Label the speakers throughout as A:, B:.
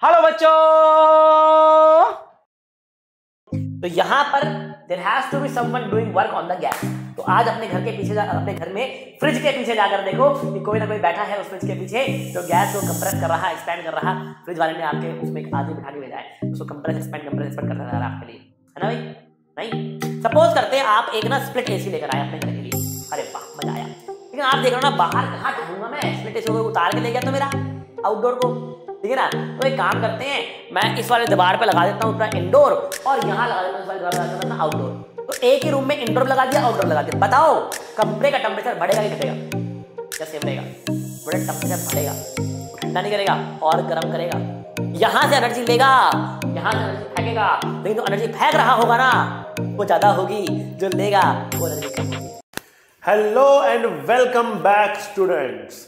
A: Hello बच्चों। तो यहां पर there has to be someone doing work on the gas. तो आज अपने घर के पीछे अपने घर में फ्रिज के पीछे जाकर देखो कि कोई ना कोई बैठा है उस फ्रिज के पीछे जो गैस को कंप्रेस कर रहा है, एक्सपेंड कर रहा है। फ्रिज वाले ने आपके उसमें एक आदमी बिठा के भेजा है, उसको कंप्रेस एक्सपेंड कर रहा है आपके लिए, है ना भाई? नहीं, सपोज करते हैं आप एक ना स्प्लिट एसी लेकर आए अपने घर के लिए। अरे वाह, मजा आया। लेकिन आप देख रहे हो ना, बाहर कहाँ ढूंढूंगा मैं? स्प्लिट एसी को उतार के ले गया तो मेरा आउटडोर को, ठीक है ना? तो एक काम करते हैं, मैं इस वाले दीवार पे लगा देता हूँ पूरा इंडोर और यहाँ लगा देता हूँ इस वाले दीवार पे लगा देता हूँ आउटडोर। तो एक ही रूम में इंडोर लगा दिया, आउटडोर लगा दिया। बताओ कमरे का टेम्परेचर बढ़ेगा कि घटेगा? क्या सेम रहेगा? बड़े टेम्परेचर बढ़ेगा, ठंडा नहीं करेगा और गर्म करेगा। यहाँ से एनर्जी लेगा, यहाँ से एनर्जी फेंकेगा, लेकिन जो एनर्जी फेंक रहा होगा ना वो ज्यादा होगी, जो लेगा वो एनर्जी कम होगी।
B: Hello and welcome back students.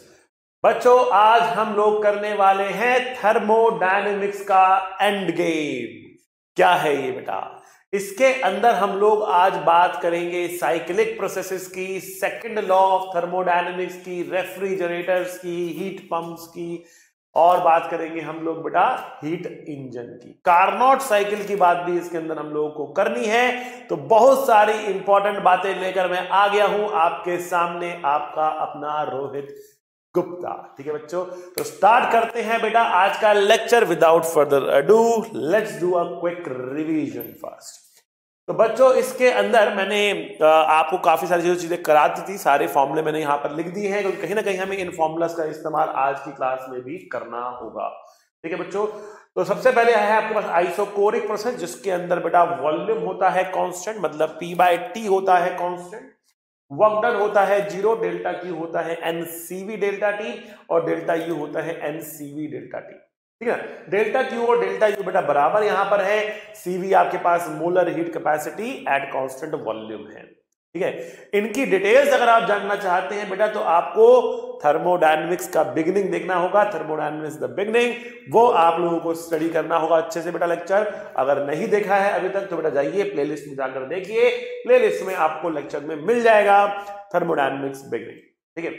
B: बच्चों, आज हम लोग करने वाले हैं थर्मोडायनेमिक्स का एंड गेम। क्या है ये बेटा? इसके अंदर हम लोग आज बात करेंगे साइक्लिक प्रोसेसेस की, सेकंड लॉ ऑफ थर्मोडायनेमिक्स की, रेफ्रिजरेटर्स की, हीट पंप्स की, और बात करेंगे हम लोग बेटा हीट इंजन की। कार्नोट साइकिल की बात भी इसके अंदर हम लोगों को करनी है। तो बहुत सारी इंपॉर्टेंट बातें लेकर मैं आ गया हूं आपके सामने, आपका अपना रोहित गुप्ता। ठीक है बच्चों, तो स्टार्ट करते हैं बेटा आज का lecture without further ado. Let's do a quick revision first. तो बच्चों, इसके अंदर मैंने आपको काफी सारी चीजें करा दी थी, सारे फॉर्मूले मैंने यहाँ पर लिख दिए हैं, क्योंकि कहीं ना कहीं हमें इन फॉर्मूलास का इस्तेमाल आज की क्लास में भी करना होगा। ठीक है बच्चों, तो सबसे पहले है आपके पास आइसोकोरिक प्रोसेस, जिसके अंदर बेटा वॉल्यूम होता है कांस्टेंट, मतलब P/T होता है कांस्टेंट, वर्क डन होता है 0, डेल्टा Q होता है NCV डेल्टा T, और डेल्टा U होता है NCV डेल्टा T। ठीक है, डेल्टा Q और डेल्टा U बेटा बराबर यहां पर है। CV आपके पास molar heat capacity at constant volume है। ठीक है, इनकी डिटेल्स अगर आप जानना चाहते हैं बेटा तो आपको थर्मोडायनेमिक्स का बिगिनिंग देखना होगा। थर्मोडायनेमिक्स द बिगिनिंग, वो आप लोगों को स्टडी करना होगा अच्छे से बेटा लेक्चर। अगर नहीं देखा है अभी तक तो बेटा जाइए प्लेलिस्ट में जाकर देखिए, प्लेलिस्ट में आपको लेक्चर में मिल जाएगा थर्मोडायनेमिक्स बिगिनिंग। ठीक है,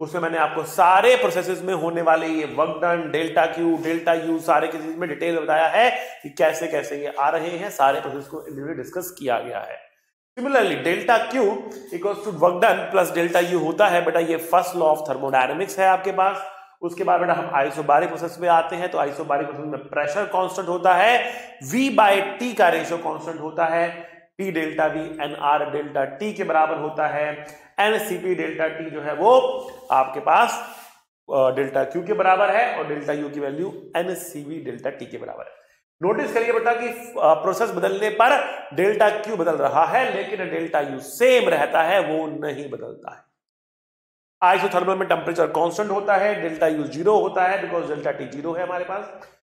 B: उसमें मैंने आपको सारे प्रोसेसेस में होने वाले ये work done, delta Q, delta U, सारे के चीज में डिटेल बताया है कि कैसे कैसे ये आ रहे हैं। सारे प्रोसेस को इंडिविजुअली डिस्कस किया गया है। Similarly delta Q equals to work done plus delta U होता है बेटा, ये फर्स्ट लॉ ऑफ थर्मोडायनेमिक्स है आपके पास। उसके बाद बेटा हम आइसोबारिक प्रोसेस में आते हैं। तो आइसोबारिक प्रोसेस में प्रेशर कांस्टेंट होता है, V/T का रेशियो कांस्टेंट होता है, P delta V NR delta T के बराबर होता है। NCP डेल्टा T जो है वो आपके पास डेल्टा Q के बराबर है, और डेल्टा U की वैल्यू NCV डेल्टा T के बराबर है। नोटिस करिए बेटा कि प्रोसेस बदलने पर डेल्टा Q बदल रहा है, लेकिन डेल्टा U सेम रहता है, वो नहीं बदलता है। आइसोथर्मल में टेम्परेचर कांस्टेंट होता है, डेल्टा U 0 होता है, बिकॉज डेल्टा T 0 है हमारे पास।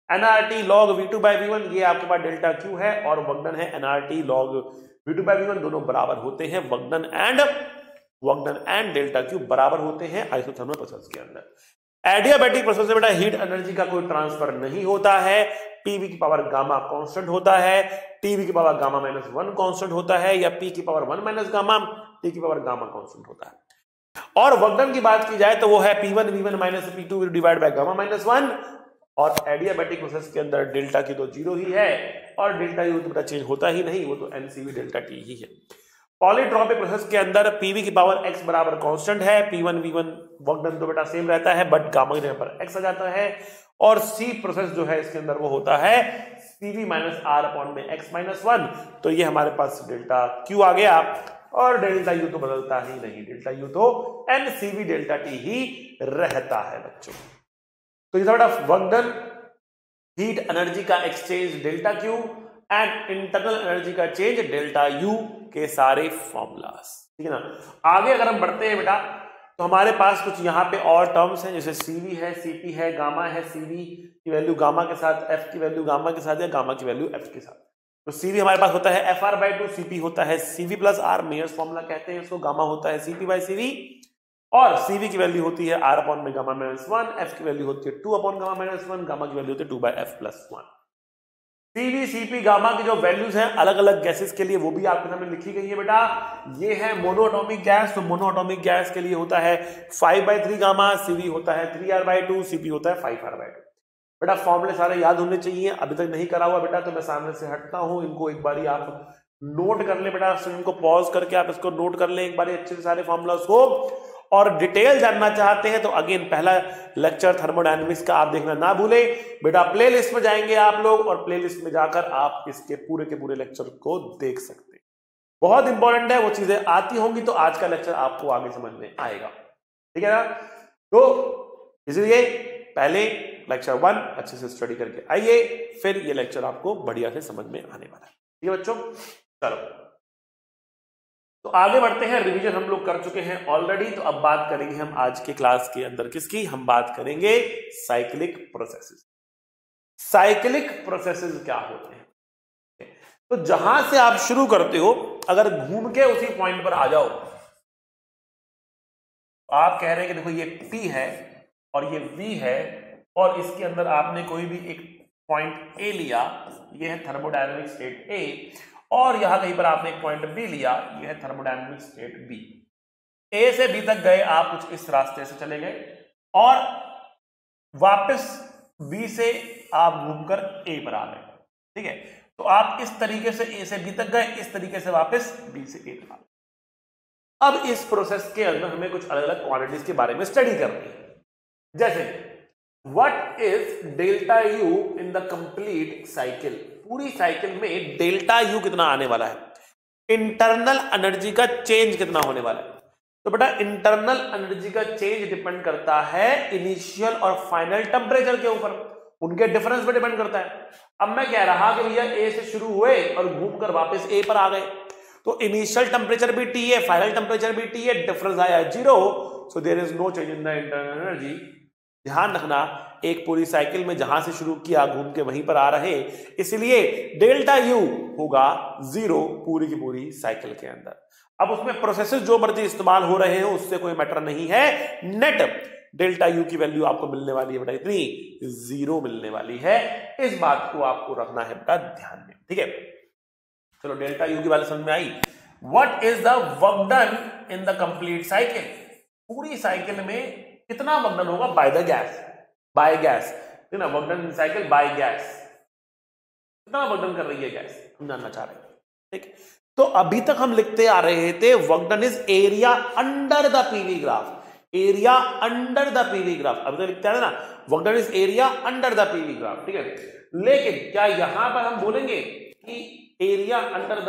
B: NRT log V2/V1, ये आपके पास डेल्टा Q है, और वर्कडन है NRT log V2/V1, दोनों बराबर होते हैं। वर्कडन एंड डेल्टा Q बराबर होते हैं आइसोथर्मल प्रोसेस के अंदर। एडियाबैटिक प्रोसेस में बेटा हीट एनर्जी का कोई ट्रांसफर नहीं होता है। PV की पावर गामा कांस्टेंट होता है, TV की पावर गामा -1 कांस्टेंट होता है, या P की पावर 1 - गामा, T की पावर गामा कांस्टेंट होता है। और वर्कडन की बात की जाए तो वो है P1 V1 - P2 divide by gamma -1। और एडियाबैटिक प्रोसेस के अंदर डेल्टा Q तो 0 ही है, और डेल्टा U तो बेटा चेंज होता ही नहीं, वो तो NCV डेल्टा T ही है। पॉलीट्रॉपिक प्रोसेस के अंदर PV की पावर x बराबर कांस्टेंट है, P1 V1 वर्कडन तो बेटा सेम रहता है, बट गामा की जगह पर x आ जाता है। और C प्रोसेस जो है इसके अंदर वो होता है CV - R/x-1। तो ये हमारे पास डेल्टा Q आ गया, और डेल्टा U तो बदलता ही नहीं, डेल्टा U तो NCV डेल्टा T ही रहता है बच्चों। तो ये बेटा वर्कडन, हीट एनर्जी का exchange delta Q, and internal energy का चेंज डेल्टा U के सारे फॉर्मूलास। ठीक है ना। आगे अगर हम बढ़ते हैं बेटा तो हमारे पास कुछ यहाँ पे और टर्म्स हैं, जैसे CV है, CP है, गामा है, CV की वैल्यू गामा के साथ, F की वैल्यू गामा के साथ, या गामा की वैल्यु F के साथ। तो CV हमारे पास होता है FR/2, CP होता है CV + R, मेयर्स फॉर्मूला कहते हैं इसको। गामा होता है CP/CV, और CV की वैल्यू होती है R/गामा-1, F की वैल्यू होती है 2/गामा-1, गामा की वैल्यू होती है 2/F+1। CV, CP, गामा की जो वैल्यूज हैं अलग अलग गैसेस के लिए वो भी आपके सामने लिखी गई है बेटा। ये है मोनोएटॉमिक गैस, तो मोनोएटॉमिक गैस के लिए होता है 5/3 गामा, CV होता है 3R/2, CP होता है 5R/2। बेटा फॉर्मूले सारे याद होने चाहिए, अभी तक नहीं करा हुआ बेटा तो मैं सामने से हटता हूं, इनको एक बारी आप नोट कर ले बेटा, इनको पॉज करके आप इसको नोट कर ले एक बारी अच्छे से सारे फॉर्मूलास को। और डिटेल जानना चाहते हैं तो अगेन पहला लेक्चर थर्मोडायनेमिक्स का आप देखना ना भूले बेटा, प्लेलिस्ट में जाएंगे आप लोग और प्लेलिस्ट में जाकर आप इसके पूरे के पूरे लेक्चर को देख सकते हैं। बहुत इंपॉर्टेंट है, वो चीजें आती होंगी तो आज का लेक्चर आपको आगे समझ में आएगा, ठीक है ना। तो इसलिए पहले लेक्चर 1 अच्छे से स्टडी करके आइए, फिर ये लेक्चर आपको बढ़िया से समझ में आने वाला है, ठीक है बच्चों। चलो तो आगे बढ़ते हैं, रिवीजन हम लोग कर चुके हैं ऑलरेडी, तो अब बात करेंगे हम आज के क्लास के अंदर किसकी, हम बात करेंगे साइक्लिक प्रोसेसेस। साइक्लिक प्रोसेसेस क्या होते हैं, तो जहां से आप शुरू करते हो अगर घूम के उसी पॉइंट पर आ जाओ, आप कह रहे हैं कि देखो ये P है और ये V है और इसके अंदर आपने कोई भी एक पॉइंट A लिया, ये है थर्मोडायनेमिक स्टेट A, और यहां कहीं पर आपने एक पॉइंट B लिया, ये है थर्मोडायनेमिक स्टेट B। A से B तक गए आप, कुछ इस रास्ते से चले गए और वापस B से आप घूमकर A पर आ गए, ठीक है। तो आप इस तरीके से A से B तक गए, इस तरीके से वापस B से A तक आ गए। अब इस प्रोसेस के अंदर हमें कुछ अलग अलग क्वांटिटीज के बारे में स्टडी करनी है, जैसे what is delta U in the complete cycle, पूरी साइकिल में डेल्टा U कितना आने वाला है, इंटरनल एनर्जी का चेंज कितना होने वाला है। तो बेटा इंटरनल एनर्जी का चेंज डिपेंड करता है इनिशियल और फाइनल टेम्परेचर के ऊपर, उनके डिफरेंस पे डिपेंड करता है। अब मैं कह रहा कि भैया A से शुरू हुए और घूमकर वापस A पर आ गए, तो इनिशियल टेम्परेचर भी T है, फाइनल टेम्परेचर भी T है, डिफरेंस आया 0, so there is no change in the internal energy. ध्यान रखना एक पूरी साइकिल में जहां से शुरू किया घूम के वहीं पर आ रहे, इसलिए डेल्टा U होगा 0 पूरी की पूरी साइकिल के अंदर। अब उसमें प्रोसेसेस जो मर्जी इस्तेमाल हो रहे हैं उससे कोई मैटर नहीं है, नेट डेल्टा U की वैल्यू आपको मिलने वाली है बेटा इतनी 0 मिलने वाली है, इस बात को आपको रखना है बेटा ध्यान में, ठीक है। चलो डेल्टा U की वैल्यू समझ में आई। What is the work done in the complete cycle, पूरी साइकिल में कितना वर्क डन होगा by the gas, by gas, ठीक ना, work done in cycle by gas, कितना वर्क डन कर रही है गैस, हम जानना चाह रहे हैं, ठीक। तो अभी तक हम लिखते आ रहे थे work done is area under the PV graph, area under the PV graph, अभी तक लिखते हैं ना work done is area under the PV graph, ठीक है। लेकिन क्या यहां पर हम बोलेंगे कि area under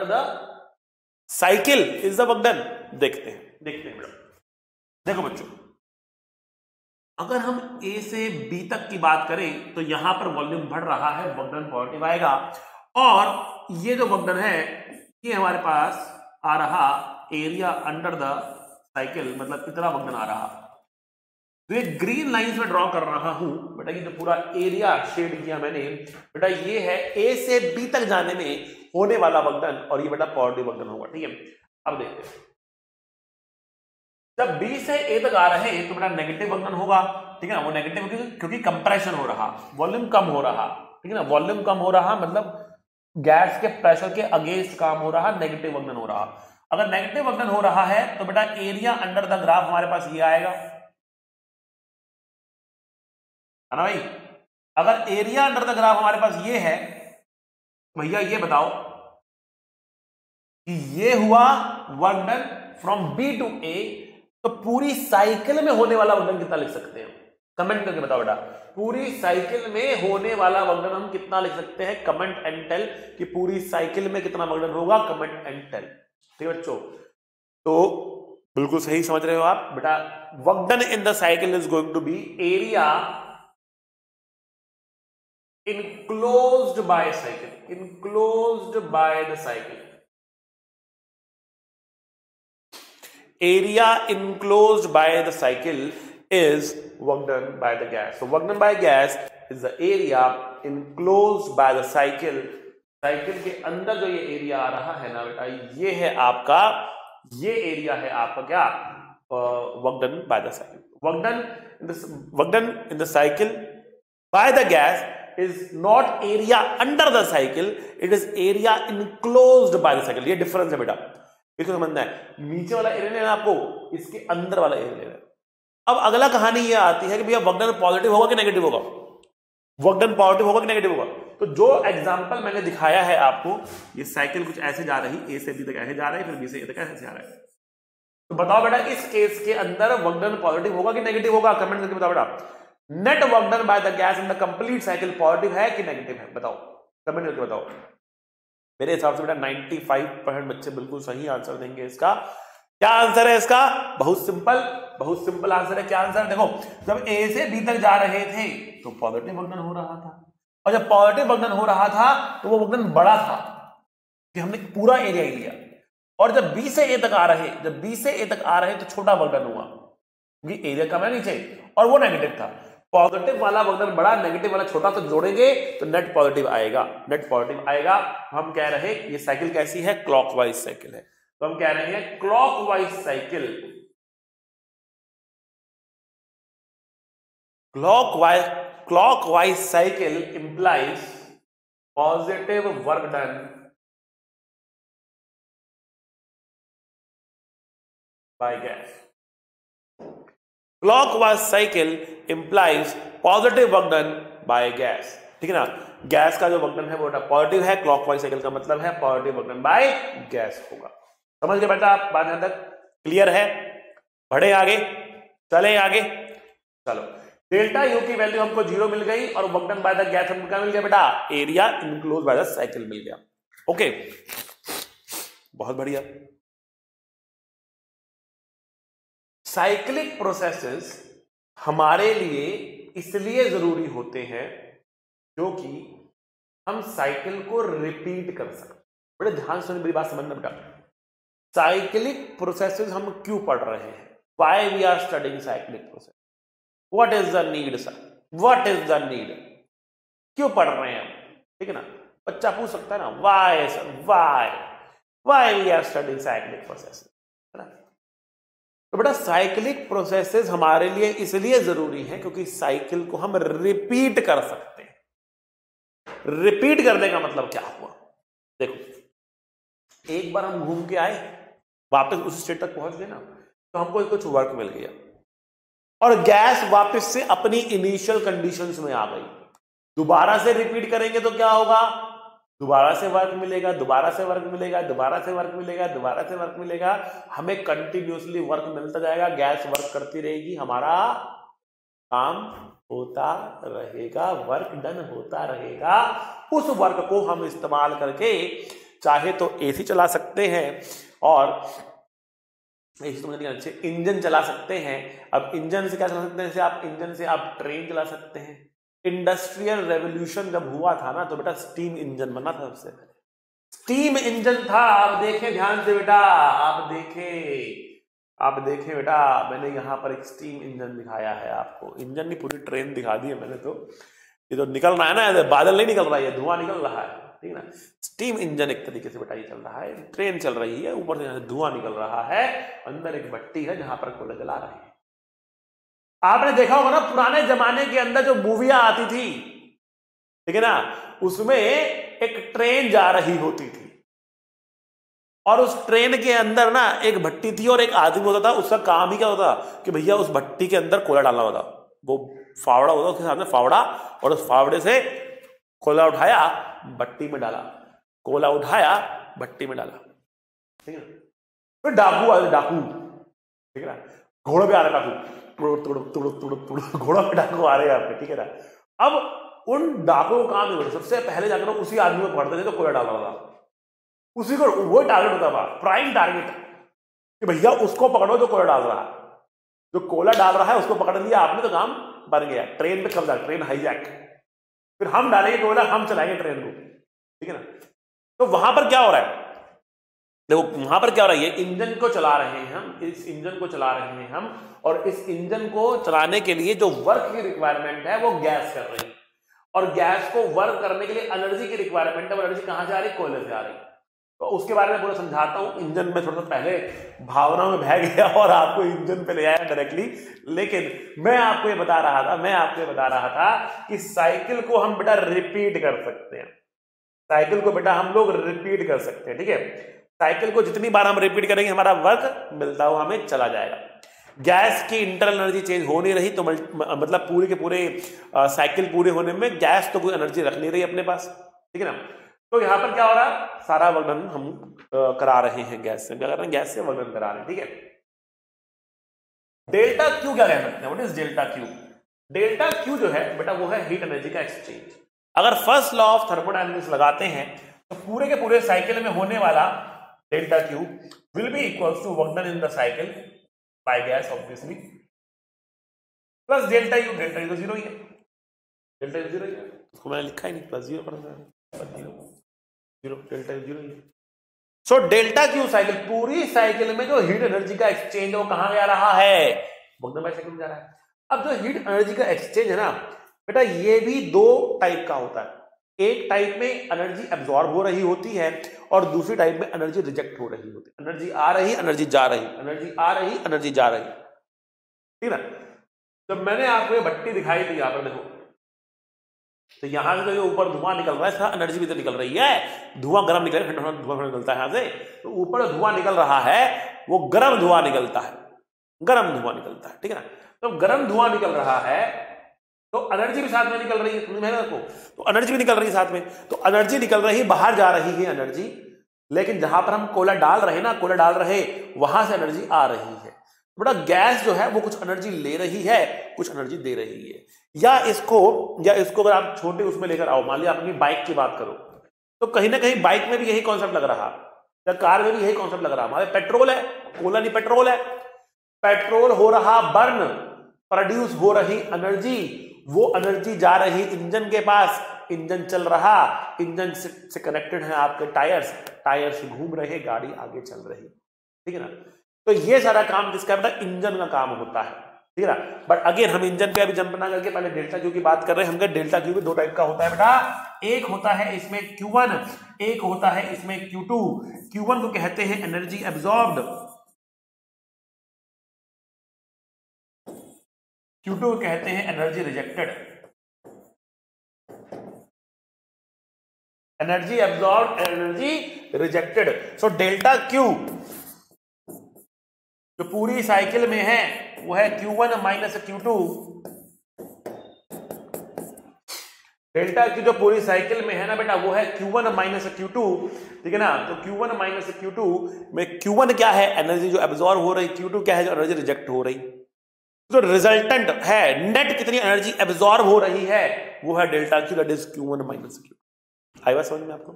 B: the cycle is the work done, देखते हैं बेटा। देखो बच्चों, अगर हम A से B तक की बात करें तो यहां पर वॉल्यूम बढ़ रहा है, वर्क डन पॉजिटिव आएगा, और ये जो वर्क डन है ये हमारे पास आ रहा एरिया अंडर द साइकिल, मतलब कितना वर्क डन आ रहा। तो ये ग्रीन लाइन में ड्रॉ कर रहा हूं बेटा, ये जो पूरा एरिया शेड किया मैंने बेटा, ये है A से B तक जाने में होने वाला वर्क डन, और ये बेटा पॉजिटिव वर्क डन होगा, ठीक है। अब देखते हैं, जब B से A तक आ रहे हैं तो बेटा नेगेटिव वर्क डन होगा, ठीक है ना, वो नेगेटिव क्योंकि कंप्रेशन हो रहा, वॉल्यूम कम हो रहा, ठीक है ना, वॉल्यूम कम हो रहा मतलब गैस के प्रेशर के अगेंस्ट काम हो रहा, नेगेटिव वर्क डन हो रहा। अगर नेगेटिव वर्क डन हो रहा है तो बेटा एरिया अंडर द ग्राफ हमारे पास ये आएगा, है ना भाई। अगर एरिया अंडर द ग्राफ हमारे पास ये है, भैया ये बताओ कि ये हुआ work done from B to A, तो पूरी साइकिल में होने वाला वर्क डन कितना लिख सकते हैं, कमेंट करके बताओ बेटा। पूरी साइकिल में होने वाला वर्क डन हम कितना लिख सकते हैं, कमेंट एंड टेल कि पूरी साइकिल में कितना वर्क डन होगा, कमेंट एंड टेल, ठीक है बच्चों। तो बिल्कुल सही समझ रहे हो आप बेटा, work done in the cycle is going to be area enclosed by cycle, enclosed by the cycle, area enclosed by the cycle is work done by the gas. So work done by gas is the area enclosed by the cycle. Cycle के अंदर जो ये area आ रहा है ना बेटा, ये है आपका, ये एरिया है आपका क्या, work done by the cycle. Work done in the cycle bye the gas is not area under the cycle, it is area enclosed by the cycle। ये डिफरेंस है बेटा, इसको समझना है। नीचे वाला एरिया लेना आपको, इसके अंदर वाला एरिया लेना है, अब अगला कहानी ये आती है कि भैया वर्क डन पॉजिटिव होगा कि नेगेटिव होगा, वर्क डन पॉजिटिव होगा कि नेगेटिव होगा। तो जो एग्जांपल मैंने दिखाया है आपको, ये साइकिल कुछ ऐसे जा रही, ए से बी तक ऐसे जा रही है, फिर बी से ए तक ऐसे जा रहा है। तो बताओ बेटा इस केस के अंदर वर्क डन पॉजिटिव होगा कि नेगेटिव होगा, कमेंट करके बताओ बेटा। Net work done by the gas in the complete cycle positive है कि नेगेटिव है, बताओ, कमेंट करके बताओ। मेरे हिसाब से बेटा 95% बच्चे बिल्कुल सही आंसर देंगे इसका। क्या आंसर है इसका? बहुत सिंपल आंसर है। क्या आंसर? देखो, जब ए से बी तक जा रहे थे तो पॉजिटिव वर्क डन हो रहा था, और जब पॉजिटिव वर्क डन हो रहा था तो वो वर्क डन बड़ा था कि हमने पूरा एरिया ही लिया, और जब बी से ए तक आ रहे तो छोटा वर्क डन हुआ क्योंकि एरिया कम है नीचे, और वो नेगेटिव था। पॉजिटिव वाला वर्क डन बड़ा, नेगेटिव वाला छोटा, तो जोड़ेंगे तो नेट पॉजिटिव आएगा। हम कह रहे ये साइकिल कैसी है? क्लॉकवाइज साइकिल है। तो हम कह रहे हैं clockwise cycle implies positive work done by gas. Clockwise cycle implies positive work done bye gas, ठीक है ना। गैस का जो वर्क डन है वो पॉजिटिव है, क्लॉकवाइज साइकिल का मतलब है positive work done by gas होगा। समझ गए बेटा आप? बात यहां तक क्लियर है? बढ़े आगे, चले आगे, चलो। डेल्टा यू की वैल्यू हमको 0 मिल गई, और work done by the gas हमको क्या मिल गया बेटा? Area enclosed by the cycle मिल गया। ओके, बहुत बढ़िया। साइक्लिक प्रोसेसेस हमारे लिए इसलिए जरूरी होते हैं क्योंकि हम साइकिल को रिपीट कर सकते। बड़े ध्यान से मेरी बात समझना बेटा। साइक्लिक प्रोसेसेस हम क्यों पढ़ रहे हैं? Why we are studying cyclic process? What is the need sir? What is the need? क्यों पढ़ रहे हैं हम? ठीक है ना, बच्चा पूछ सकता है ना, why sir, why we are studying cyclic process, है ना। तो बेटा साइक्लिक प्रोसेसेस हमारे लिए इसलिए जरूरी है क्योंकि साइकिल को हम रिपीट कर सकते हैं। रिपीट करने का मतलब क्या हुआ? देखो, एक बार हम घूम के आए, वापस उस स्टेट तक पहुंच गए ना, तो हमको कुछ वर्क मिल गया, और गैस वापस से अपनी इनिशियल कंडीशंस में आ गई। दोबारा से रिपीट करेंगे तो क्या होगा? दोबारा से वर्क मिलेगा, दोबारा से वर्क मिलेगा, दोबारा से वर्क मिलेगा, दोबारा से वर्क मिलेगा। हमें कंटिन्यूसली वर्क मिलता जाएगा, गैस वर्क करती रहेगी, हमारा काम होता रहेगा, वर्क डन होता रहेगा। उस वर्क को हम इस्तेमाल करके चाहे तो एसी चला सकते हैं, और इंजन चला सकते हैं। अब इंजन से क्या चला सकते हैं? जैसे आप इंजन से आप ट्रेन चला सकते हैं। इंडस्ट्रियल रेवोल्यूशन जब हुआ था ना, तो बेटा स्टीम इंजन बना था सबसे पहले, स्टीम इंजन था। आप देखें ध्यान से बेटा, आप देखें बेटा, मैंने यहां पर एक स्टीम इंजन दिखाया है आपको। इंजन नहीं, पूरी ट्रेन दिखा दी है मैंने। तो ये तो निकल रहा है ना, बादल नहीं निकल रहा है, धुआं निकल रहा है, ठीक है ना। स्टीम इंजन एक तरीके से बेटा ये चल रहा है, ट्रेन चल रही है, ऊपर से धुआं निकल रहा है, अंदर एक भट्टी है जहां पर कोयला जला रहे हैं। आपने देखा होगा ना पुराने जमाने के अंदर जो मूवियां आती थी, ठीक है ना, उसमें एक ट्रेन जा रही होती थी, और उस ट्रेन के अंदर ना एक भट्टी थी और एक आदमी होता था। उसका काम ही क्या होता कि भैया उस भट्टी के अंदर कोयला डालना होता। वो फावड़ा होता, उसके सामने फावड़ा, और उस फावड़े से कोयला उठाया, भट्टी में डाला, कोयला उठाया, भट्टी में डाला, ठीक है। फिर डाकू आए, डाकू, ठीक है ना, घोड़े पे आ रहे डाकू, घोड़ा पे डाकू आ रहे हैं आपके, ठीक है ना। अब उन डाकुओं को काम नहीं, सबसे पहले जाकर उसी आदमी को पकड़ते थे जो कोयला डाल रहा था, उसी को, वो टारगेट होता था, प्राइम टारगेट, कि भैया उसको पकड़ो जो कोयला डाल रहा है, जो कोयला डाल रहा है उसको पकड़ लिया आपने तो काम बन गया। ट्रेन पे कब्जा, ट्रेन हाईजैक, फिर हम डालेंगे कोयला, हम चलाएंगे ट्रेन को, ठीक है ना। तो वहां पर क्या हो रहा है? देखो वहां पर क्या हो रहा है, ये इंजन को चला रहे हैं हम, इस इंजन को चला रहे हैं हम, और इस इंजन को चलाने के लिए जो वर्क की रिक्वायरमेंट है वो गैस कर रही है, और गैस को वर्क करने के लिए एनर्जी की रिक्वायरमेंट है। वो एनर्जी कहां से आ रही? कोयले से आ रही। तो उसके बारे में पूरा समझाता हूं। इंजन में थोड़ा सा पहले भावना में बह गया और आपको इंजन पे ले आया डायरेक्टली, लेकिन मैं आपको ये बता रहा था कि साइकिल को हम बेटा रिपीट कर सकते हैं। साइकिल को बेटा हम लोग रिपीट कर सकते हैं, ठीक है। साइकिल को जितनी बार हम रिपीट करेंगे हमारा वर्क मिलता हुआ हमें चला जाएगा। गैस की इंटरनल एनर्जी चेंज हो नहीं रही, तो मतलब पूरे के पूरे साइकिल पूरे होने में गैस तो कोई एनर्जी रख नहीं रही अपने पास, ठीक है ना। तो यहां पर क्या हो रहा है, सारा वर्णन हम करा रहे हैं गैस से, क्या कर रहे हैं, गैस से वर्णन करा रहे हैं, ठीक है। डेल्टा क्यू क्या कह सकते हैं, what is delta Q? Delta Q जो है बेटा वो है हीट एनर्जी का एक्सचेंज। अगर फर्स्ट लॉ ऑफ थर्मोडायनेमिक्स लगाते हैं तो पूरे के पूरे साइकिल में होने वाला delta Q will be equals to work done in the cycle by gas obviously plus delta U. Delta U तो जीरो ही है, डेल्टा यू जीरो ही है, उसको मैंने लिखा ही नहीं, प्लस जीरो पर जीरो, डेल्टा यू जीरो ही है। सो डेल्टा क्यू साइकिल, पूरी साइकिल में जो हीट एनर्जी का एक्सचेंज है वो कहां जा रहा है, वर्क डन बाय साइकिल में जा रहा है। अब जो हीट एनर्जी का एक्सचेंज है ना बेटा, ये भी दो टाइप का होता है। एक टाइप में एनर्जी एब्जॉर्ब हो रही होती है और दूसरी टाइप में एनर्जी रिजेक्ट हो रही होती है। एनर्जी आ रही, एनर्जी जा रही, एनर्जी आ रही, एनर्जी जा रही, ठीक है ना। जब मैंने आपको ये भट्टी दिखाई थी, यहां पर देखो, तो यहां से जो ऊपर धुआं निकल रहा है, एनर्जी भी तो निकल रही है, धुआं गर्म निकल रहा है, धुआं निकलता है यहां से, तो ऊपर धुआं निकल रहा है वो गर्म धुआं निकलता है, गर्म धुआं निकलता है, ठीक है ना। तो गर्म धुआं निकल रहा है तो एनर्जी भी साथ में निकल रही है, तो एनर्जी भी निकल रही है साथ में, तो एनर्जी निकल रही है, बाहर जा रही है एनर्जी, लेकिन जहां पर हम कोयला डाल रहे ना, कोयला डाल रहे वहां से एनर्जी आ रही है। बड़ा गैस जो है वो कुछ एनर्जी ले रही है, कुछ एनर्जी दे रही है। या इसको अगर आप छोटे उसमें लेकर आओ, मान लिया अपनी बाइक की बात करो, तो कहीं ना कहीं बाइक में भी यही कॉन्सेप्ट लग रहा, या कार में भी यही कॉन्सेप्ट लग रहा। हमारे पेट्रोल है, कोयला नहीं, पेट्रोल है, पेट्रोल हो रहा बर्न, प्रोड्यूस हो रही एनर्जी, वो एनर्जी जा रही इंजन के पास, इंजन चल रहा, इंजन से कनेक्टेड है आपके टायर्स, टायर्स घूम रहे, गाड़ी आगे चल रही, ठीक है ना। तो ये सारा काम किसका बेटा, इंजन का काम होता है, ठीक है ना। बट अगेन हम इंजन पे अभी जंप ना करके पहले डेल्टा क्यू की बात कर रहे हैं। हम डेल्टा क्यू भी दो टाइप का होता है बेटा, एक होता है इसमें Q1, एक होता है इसमें Q2। Q1 को कहते हैं एनर्जी एब्जॉर्ब्ड, Q2 को कहते हैं energy rejected. Energy absorb, energy rejected. सो डेल्टा क्यू जो पूरी साइकिल में है वो है Q1 minus Q2। Delta Q जो पूरी साइकिल में है ना बेटा वो है Q1 माइनस Q2, ठीक है ना। तो Q1 माइनस Q2 में Q1 क्या है, एनर्जी जो एब्जॉर्ब हो रही, Q2 क्या है, जो एनर्जी रिजेक्ट हो रही। जो रिजल्टेंट है, नेट कितनी एनर्जी एब्जॉर्ब हो रही है, वो है delta Q, that is Q1 minus Q2। आई बात समझ में आपको?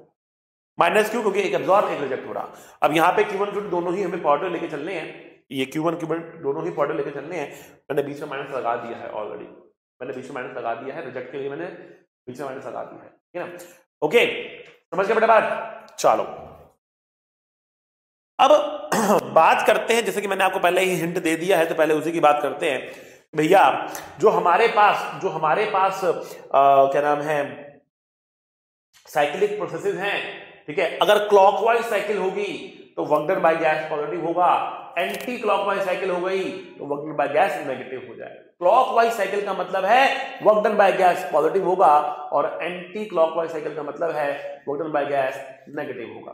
B: माइनस क्यू क्योंकि एक एब्जॉर्ब एक रिजेक्ट हो रहा। अब यहाँ पे Q1 Q2 दोनों ही हमें पाउडर लेके चलने हैं, ये Q1 Q2 दोनों ही पाउडर लेके चलने हैं। मैंने बीच में माइनस लगा दिया है ऑलरेडी, मैंने बीच में माइनस लगा दिया है, रिजेक्ट के लिए मैंने बीच में माइनस लगा दिया है, ठीक है ना। ओके, समझ गए बेटा बात? चलो अब बात करते हैं, जैसे कि मैंने आपको पहले ही हिंट दे दिया है तो पहले उसी की बात करते हैं। भैया जो हमारे पास क्या नाम है, साइक्लिक प्रोसेसेस हैं, ठीक है। अगर क्लॉकवाइज साइकिल होगी तो work done by gas positive होगा, एंटी क्लॉकवाइज साइकिल हो गई तो work done by gas negative हो जाएगा। क्लॉकवाइज साइकिल का मतलब है work done by gas positive होगा और एंटी क्लॉकवाइज साइकिल का मतलब है work done by gas negative होगा।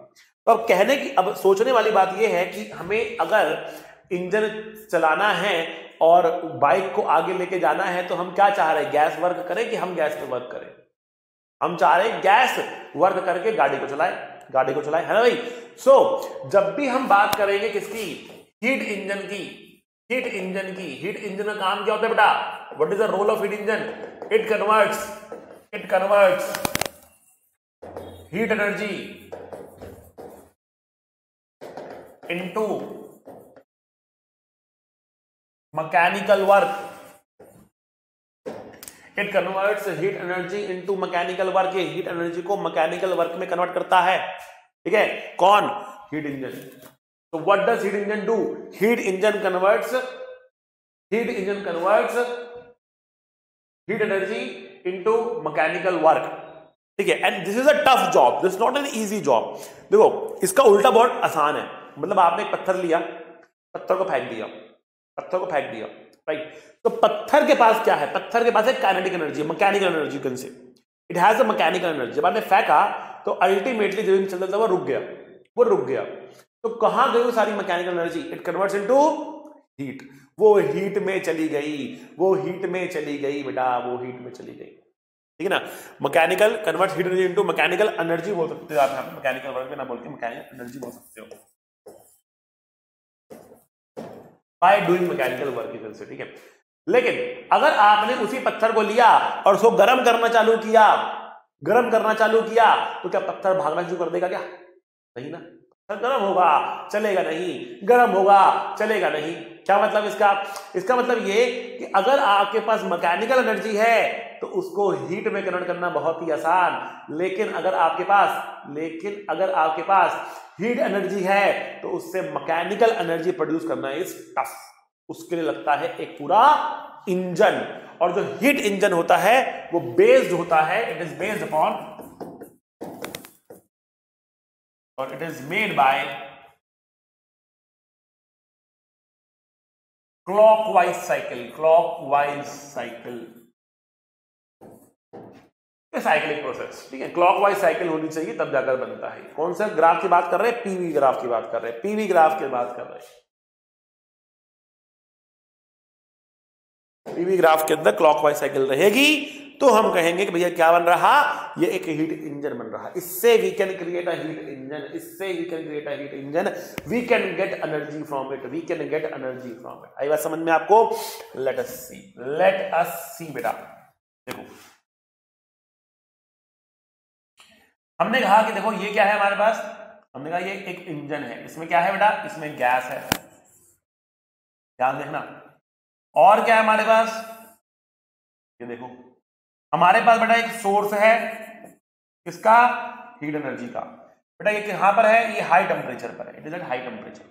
B: तो अब कहने की, अब सोचने वाली बात यह है कि हमें अगर इंजन चलाना है और बाइक को आगे लेके जाना है तो हम क्या चाह रहे हैं, गैस वर्क करें कि हम गैस पे वर्क करें? हम चाह रहे हैं गैस वर्क करके गाड़ी को चलाएं, है ना भाई। सो जब भी हम बात करेंगे किसकी, हीट इंजन की, हीट इंजन का काम क्या होता है बेटा, what is the role of heat engine? It converts heat energy into mechanical work. It converts heat energy into mechanical work. ये हीट एनर्जी को मैकेनिकल वर्क में कन्वर्ट करता है, ठीक है। कौन? Heat engine. तो what does heat engine do? Heat engine converts heat energy into mechanical work, ठीक है। And this is a tough job, this not an easy job. देखो इसका उल्टा बहुत आसान है, मतलब आपने एक पत्थर लिया, पत्थर को फेंक दिया, राइट। तो पत्थर के पास क्या है? पत्थर के पास है kinetic energy, mechanical energy, can say it has a mechanical energy. जब आपने फेंका तो अल्टीमेटली जब चलता था वो रुक गया। तो कहां गई वो सारी mechanical energy? It converts into heat. वो हीट में चली गई, वो हीट में चली गई बेटा, वो हीट में चली गई। ठीक है ना। Mechanical convert heat energy into mechanical energy बोल सकते हो आप, यहाँ पे मैकेनिकल वर्क में ना बोल के मैकेनिकल एनर्जी बोल सकते हो बाय डूइंग मैकेनिकल वर्क से। ठीक है, लेकिन अगर आपने उसी पत्थर को लिया और उसको गर्म करना चालू किया, गर्म करना चालू किया, तो क्या पत्थर भागना शुरू कर देगा? क्या नहीं ना, पत्थर गर्म होगा चलेगा नहीं, गर्म होगा चलेगा नहीं। क्या मतलब इसका? इसका मतलब ये कि अगर आपके पास मैकेनिकल एनर्जी है तो उसको हीट में कन्वर्ट करना बहुत ही आसान, लेकिन अगर आपके पास हीट एनर्जी है तो उससे मैकेनिकल एनर्जी प्रोड्यूस करना इज टफ। उसके लिए लगता है एक पूरा इंजन, और जो हीट इंजन होता है वो बेस्ड होता है, इट इज बेस्ड अपॉन और it is made by clockwise cycle. Clockwise cycle cyclic process. ठीक है, क्लॉकवाइज साइकिल होनी चाहिए तब जाकर बनता है। कौन सा ग्राफ की बात कर रहे हैं? पीवी ग्राफ की बात कर रहे हैं, पीवी ग्राफ की बात कर रहे हैं। पीवी ग्राफ के अंदर क्लॉकवाइज साइकिल रहेगी तो हम कहेंगे कि भैया क्या बन रहा? ये एक हीट इंजन बन रहा। इससे we can create a heat engine, इससे we can create a heat engine, we can get energy from it, we can get energy from it. आई बात समझ में आपको? लेट अस सी बेटा। देखो हमने कहा कि देखो ये क्या है हमारे पास, हमने कहा ये एक इंजन है, इसमें क्या है बेटा? इसमें गैस है, ध्यान देखना। और क्या है हमारे पास? ये देखो हमारे पास बेटा एक सोर्स है, किसका? हीट एनर्जी का। बेटा ये कहां पर है? ये हाई टेम्परेचर पर है, it is at high temperature.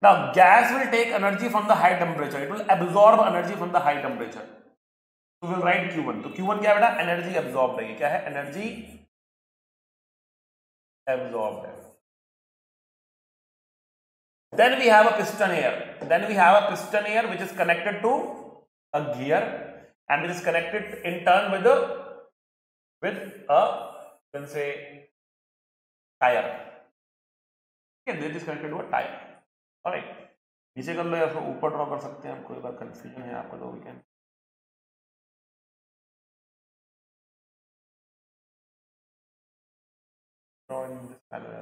B: Now gas will take energy from the high temperature, it will absorb energy from the high temperature. तो विल राइट Q1। तो Q1 क्या है बेटा? एनर्जी एब्जॉर्ब है। क्या है? Energy absorbed. Then we have a piston air which is connected to a gear and which is connected in turn with a let's say tire. Okay, this is connected to a tire. Alright, नीचे कर लो या फिर ऊपर draw कर सकते हैं हम, कोई बार कंफ्यूजन है आपका तो we can draw in this manner.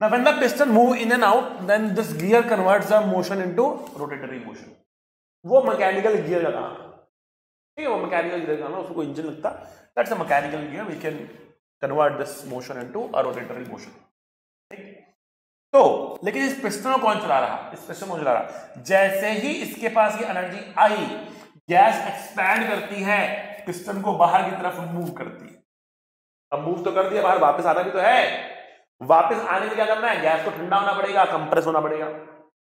B: Now when the piston move in and out, then this gear converts the motion into rotatory motion. वो मैकेनिकल गियर का काम है। ठीक है, वो मैकेनिकल गियर का काम है, उसको इंजन लगता, that's a mechanical gear, we can convert this motion into a rotary motion. ठीक, तो लेकिन इस पिस्टन को कौन चला रहा? इस पिस्टन को चला रहा। जैसे ही इसके पास ये एनर्जी आई, गैस एक्सपैंड करती है, पिस्टन को बाहर की तरफ मूव करती है। अब मूव तो कर दिया, बाहर वापस आना भी तो है। वापस आने में क्या करना है? गैस को ठंडा होना पड़ेगा, कंप्रेस होना पड़ेगा,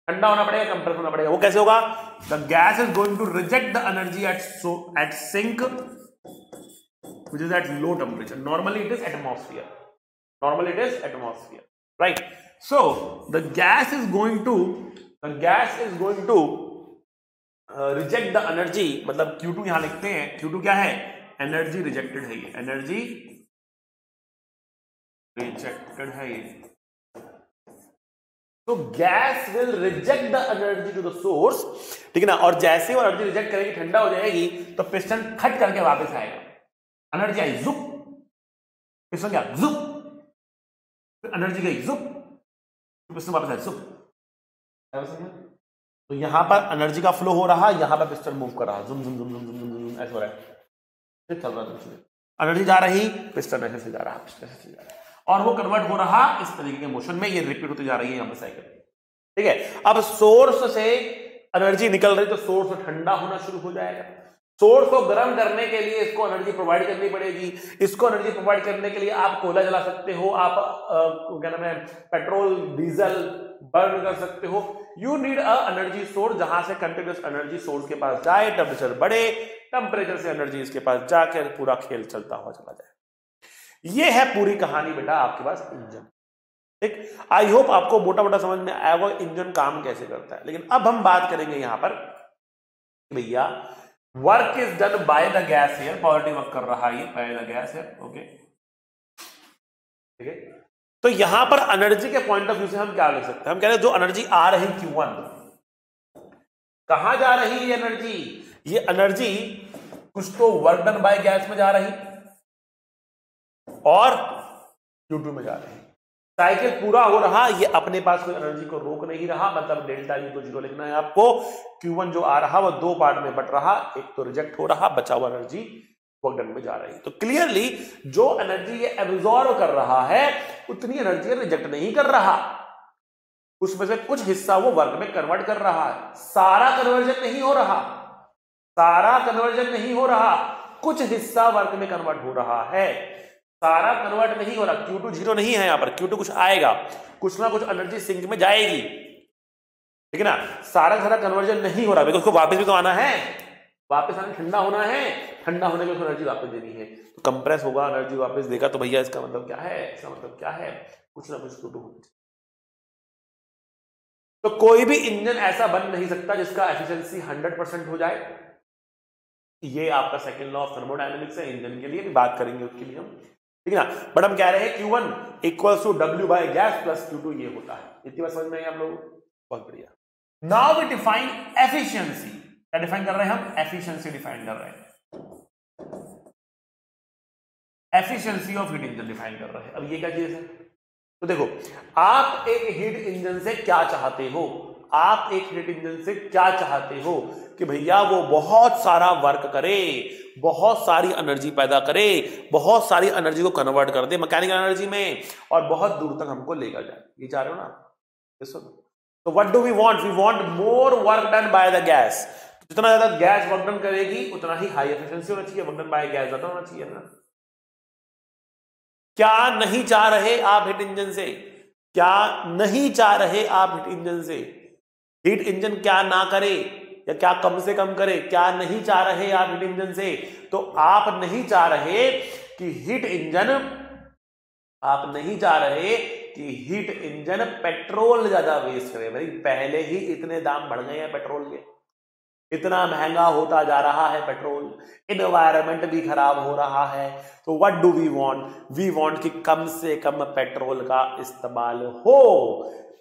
B: ठंडा होना पड़ेगा, कंप्रेस होना पड़ेगा। वो कैसे होगा? The gas is going to reject the energy at sink which is at low temperature. Normally it is atmosphere, right? So the gas is going to reject the energy, मतलब Q2 यहां लिखते हैं। Q2 क्या है? Energy rejected है, ये energy rejected है ये। तो gas will reject the energy to the source. ठीक है ना, और जैसे वो एनर्जी रिजेक्ट करेगी, ठंडा हो जाएगी, तो पिस्टन खट करके वापस आएगा। एनर्जी आई जुप, पिस्टन क्या जुप, एनर्जी गई जुप, पिस्टन वापस आया जुप। तो यहां पर एनर्जी का फ्लो हो रहा है, यहां पर पिस्टन मूव कर रहा है, जुम जुम जुम जुम जुम जुम ऐसे हो रहा है, चल रहा है। एनर्जी जा रही, पिस्टन ऐसे से जा रहा, ऐसे से जा रहा, और वो कन्वर्ट हो रहा इस तरीके के मोशन में। ये रिपीट होती जा रही है यहां पर साइकिल। ठीक है, अब सोर्स से एनर्जी निकल रही तो सोर्स ठंडा होना शुरू हो जाएगा। सोर्स को गर्म करने के लिए इसको एनर्जी प्रोवाइड करनी पड़ेगी। इसको एनर्जी प्रोवाइड करने के लिए आप कोयला जला सकते हो, आप क्या नाम है, पेट्रोल डीजल बर्न कर सकते हो। You need a energy source जहां से कंटिन्यूअस एनर्जी सोर्स के पास जाए, टेम्परेचर बढ़े, टेम्परेचर से एनर्जी इसके पास जाकर पूरा खेल चलता हुआ चला जाए। ये है पूरी कहानी बेटा आपके पास इंजन। ठीक, आई होप आपको मोटा मोटा समझ में आएगा इंजन काम कैसे करता है। लेकिन अब हम बात करेंगे यहां पर भैया work is done by the gas here, positive work कर रहा है ये बाय द गैस है। ओके, ठीक है, तो यहां पर एनर्जी के पॉइंट ऑफ व्यू से हम क्या लिख सकते हैं? हम कह रहे हैं जो एनर्जी आ रही Q1, कहां जा रही है एनर्जी? ये एनर्जी कुछ तो वर्क डन बाय गैस में जा रही और Q2 में जा रही। साइकिल पूरा हो रहा, ये अपने पास कोई एनर्जी को रोक नहीं रहा, मतलब डेल्टा U को 0 लिखना है आपको। Q1 जो आ रहा वो दो पार्ट में बट रहा, एक तो रिजेक्ट हो रहा, बचा हुआ एनर्जी वर्क डन में जा रही। तो क्लियरली जो एनर्जी ये एब्जॉर्ब कर रहा है उतनी एनर्जी रिजेक्ट नहीं कर रहा, उसमें से कुछ हिस्सा वो वर्क में कन्वर्ट कर रहा है। सारा कन्वर्जन नहीं हो रहा, सारा कन्वर्जन नहीं हो रहा, कुछ हिस्सा वर्क में कन्वर्ट हो रहा है, सारा कन्वर्ट नहीं हो रहा। Q2 0 नहीं है यहां पर, Q2 कुछ आएगा, कुछ ना कुछ एनर्जी सिंक में जाएगी, ठीक है ना। सारा कन्वर्जन नहीं हो रहा, बिकॉज उसको वापस भी तो आना है, वापस आने ठंडा होना है, ठंडा होने में एनर्जी वापस देनी है, तो कंप्रेस होगा, एनर्जी वापस देगा। तो भैया इसका मतलब क्या है? इसका मतलब क्या है? कुछ ना कुछ Q2 होना चाहिए। तो कोई भी इंजन ऐसा बन नहीं सकता जिसका एफिशिएंसी 100% हो जाए। ये आपका सेकंड लॉ ऑफ थर्मोडायनेमिक्स है, इंजन के लिए भी बात करेंगे उसके लिए हम, ठीक है ना। बट हम कह रहे हैं Q1 equals to W by gas plus Q2 ये होता है। इतनी बात समझ में आई आप लोगों को? बहुत बढ़िया। Now we define efficiency. क्या डिफाइन कर रहे हैं हम? एफिशिएंसी डिफाइन कर रहे हैं, efficiency of heat engine define कर रहे हैं। अब ये क्या चीज है? तो देखो, आप एक हीट इंजन से क्या चाहते हो? आप एक हीट इंजन से क्या चाहते हो? कि भैया वो बहुत सारा वर्क करे, बहुत सारी एनर्जी पैदा करे, बहुत सारी एनर्जी को कन्वर्ट कर दे मैकेनिकल एनर्जी में, और बहुत दूर तक हमको लेकर जाए। ये चाह रहे हो ना? तो what do we want? We want more work done by the gas. जितना ज्यादा गैस वर्क डन करेगी उतना ही हाई एफिशिएंसी होना चाहिए, वर्क डन बाय गैस ज्यादा होना चाहिए ना। क्या नहीं चाह रहे आप हीट इंजन से? क्या नहीं चाह रहे आप हीट इंजन से? हीट इंजन क्या ना करे या क्या कम से कम करे? क्या नहीं चाह रहे आप हीट इंजन से? तो आप नहीं चाह रहे कि हीट इंजन, आप नहीं चाह रहे कि हीट इंजन पेट्रोल ज्यादा वेस्ट करे। भाई पहले ही इतने दाम बढ़ गए हैं पेट्रोल के, इतना महंगा होता जा रहा है पेट्रोल, एनवायरनमेंट भी खराब हो रहा है। तो what do we want? We want कि कम से कम पेट्रोल का इस्तेमाल हो,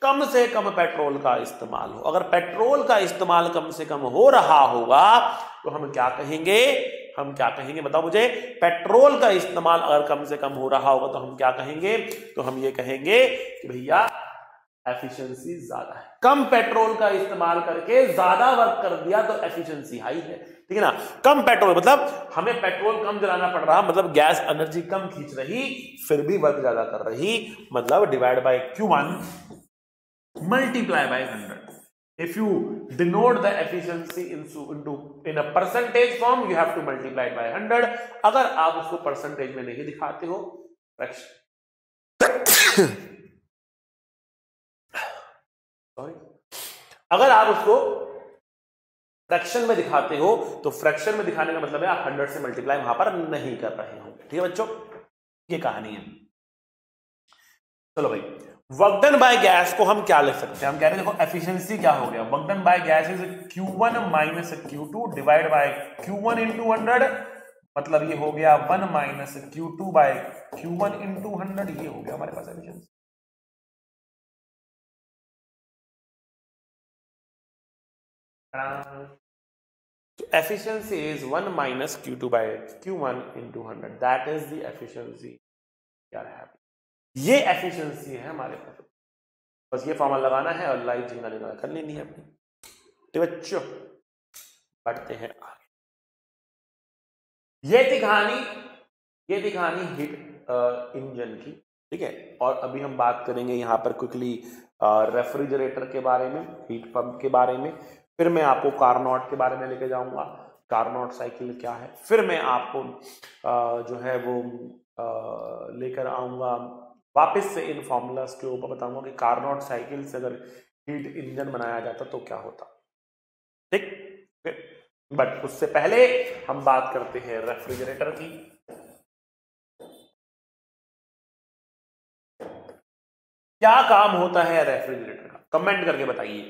B: कम से कम पेट्रोल का इस्तेमाल हो। अगर पेट्रोल का इस्तेमाल कम से कम हो रहा होगा तो हम क्या कहेंगे? हम क्या कहेंगे बताओ मुझे? पेट्रोल का इस्तेमाल अगर कम से कम हो रहा होगा तो हम क्या कहेंगे? तो हम ये कहेंगे कि भैया एफिशिएंसी ज्यादा है। कम पेट्रोल का इस्तेमाल करके ज्यादा वर्क कर दिया तो एफिशिएंसी हाई है, ठीक है ना। कम पेट्रोल मतलब हमें पेट्रोल कम जलाना पड़ रहा, मतलब गैस एनर्जी कम खींच रही, फिर भी वर्क ज्यादा कर रही, मतलब divide by Q1 multiply by 100. If you denote the efficiency in a percentage form, you have to multiply it by 100. अगर आप उसको परसेंटेज में नहीं दिखाते हो, सॉरी, अगर आप उसको फ्रैक्शन में दिखाते हो तो फ्रैक्शन में दिखाने का मतलब है आप 100 से मल्टीप्लाई वहां पर नहीं कर रहे होंगे, ठीक है बच्चों। ये कहानी है। चलो भाई, वर्क डन बाय गैस को हम क्या लिख सकते हैं? हम कह रहे हैं देखो एफिशिएंसी क्या हो गया, work done by gas is Q1 minus Q2 divide by Q1 into 100, मतलब ये हो गया 1 minus Q2 bye Q1 into 100, ये हो गया हमारे पास efficiency. So efficiency is 1 minus Q2 by Q1 into 100. That is the efficiency we are having. ये efficiency है हमारे पास, बस ये फॉर्मूला लगाना है और लाइफ जिंगा कर लेनी है अपनी। तो बच्चों बढ़ते हैं आगे। ये थी कहानी हीट इंजन की, ठीक है। और अभी हम बात करेंगे यहाँ पर क्विकली रेफ्रिजरेटर के बारे में, हीट पंप के बारे में, फिर मैं आपको कार्नोट के बारे में लेके जाऊंगा, कार्नोट साइकिल क्या है, फिर मैं आपको जो है वो लेकर आऊंगा वापस से इन फॉर्मूलाज के ऊपर, बताऊंगा कि कार्नोट साइकिल से अगर हीट इंजन बनाया जाता तो क्या होता, ठीक। बट उससे पहले हम बात करते हैं रेफ्रिजरेटर की। क्या काम होता है रेफ्रिजरेटर का? कमेंट करके बताइए,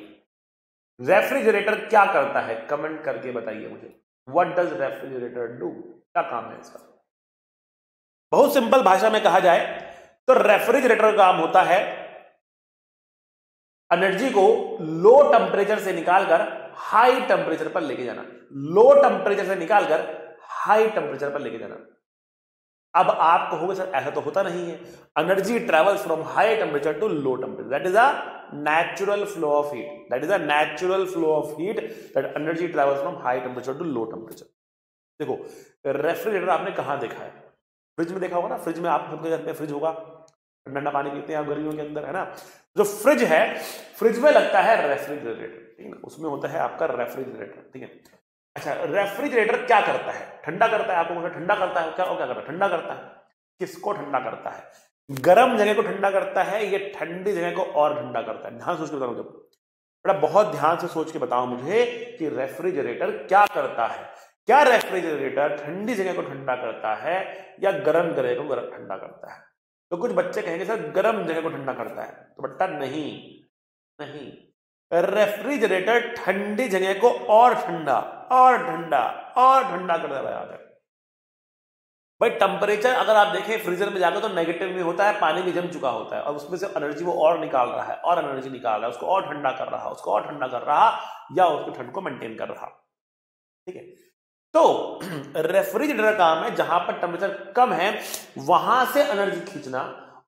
B: रेफ्रिजरेटर क्या करता है? कमेंट करके बताइए मुझे, व्हाट डज रेफ्रिजरेटर डू? क्या काम है इसका? बहुत सिंपल भाषा में कहा जाए तो रेफ्रिजरेटर का काम होता है एनर्जी को लो टेम्परेचर से निकालकर हाई टेम्परेचर पर लेके जाना, लो टेम्परेचर से निकालकर हाई टेम्परेचर पर लेके जाना। अब आप कहोगे सर ऐसा तो होता नहीं है, energy travels from high temperature to low temperature, that is a natural flow of heat, that is a natural flow of heat, that energy travels from high temperature to low temperature. देखो refrigerator आपने कहां देखा है? Fridge में देखा होगा ना, fridge में आप सबके घर में फ्रिज होगा, ठंडा पानी पीते हैं आप गर्मियों के अंदर, है ना। जो फ्रिज है, फ्रिज में लगता है रेफ्रिजरेटर, ठीक है ना, उसमें होता है आपका रेफ्रिजरेटर, ठीक है। अच्छा, रेफ्रिजरेटर क्या करता है? ठंडा करता है, आपको ठंडा करता है, क्या करता है? ठंडा करता है। किसको ठंडा करता है? गर्म जगह को ठंडा करता है, ये ठंडी जगह को और ठंडा करता है। ध्यान सोच के बताओ, बेटा बहुत ध्यान से सोच के बताओ मुझे कि रेफ्रिजरेटर क्या करता है। क्या रेफ्रिजरेटर ठंडी जगह को ठंडा करता है या गर्म जगह को गर्म ठंडा करता है? तो कुछ बच्चे कहेंगे सर गर्म जगह को ठंडा करता है, तो बेटा नहीं, नहीं, रेफ्रिजरेटर ठंडी जगह को और ठंडा और ठंडा और ठंडा कर रहा है। भाई टेम्परेचर अगर आप देखें फ्रीजर में जाकर तो नेगेटिव में होता है, पानी में जम चुका होता है और उसमें से एनर्जी वो और निकाल रहा है और एनर्जी निकाल रहा है, उसको और ठंडा कर रहा, उसको और ठंडा कर रहा या उसकी ठंड को मेंटेन कर रहा, ठीक है। तो रेफ्रिजरेटर का काम है जहां पर टेम्परेचर कम है वहां से एनर्जी खींचना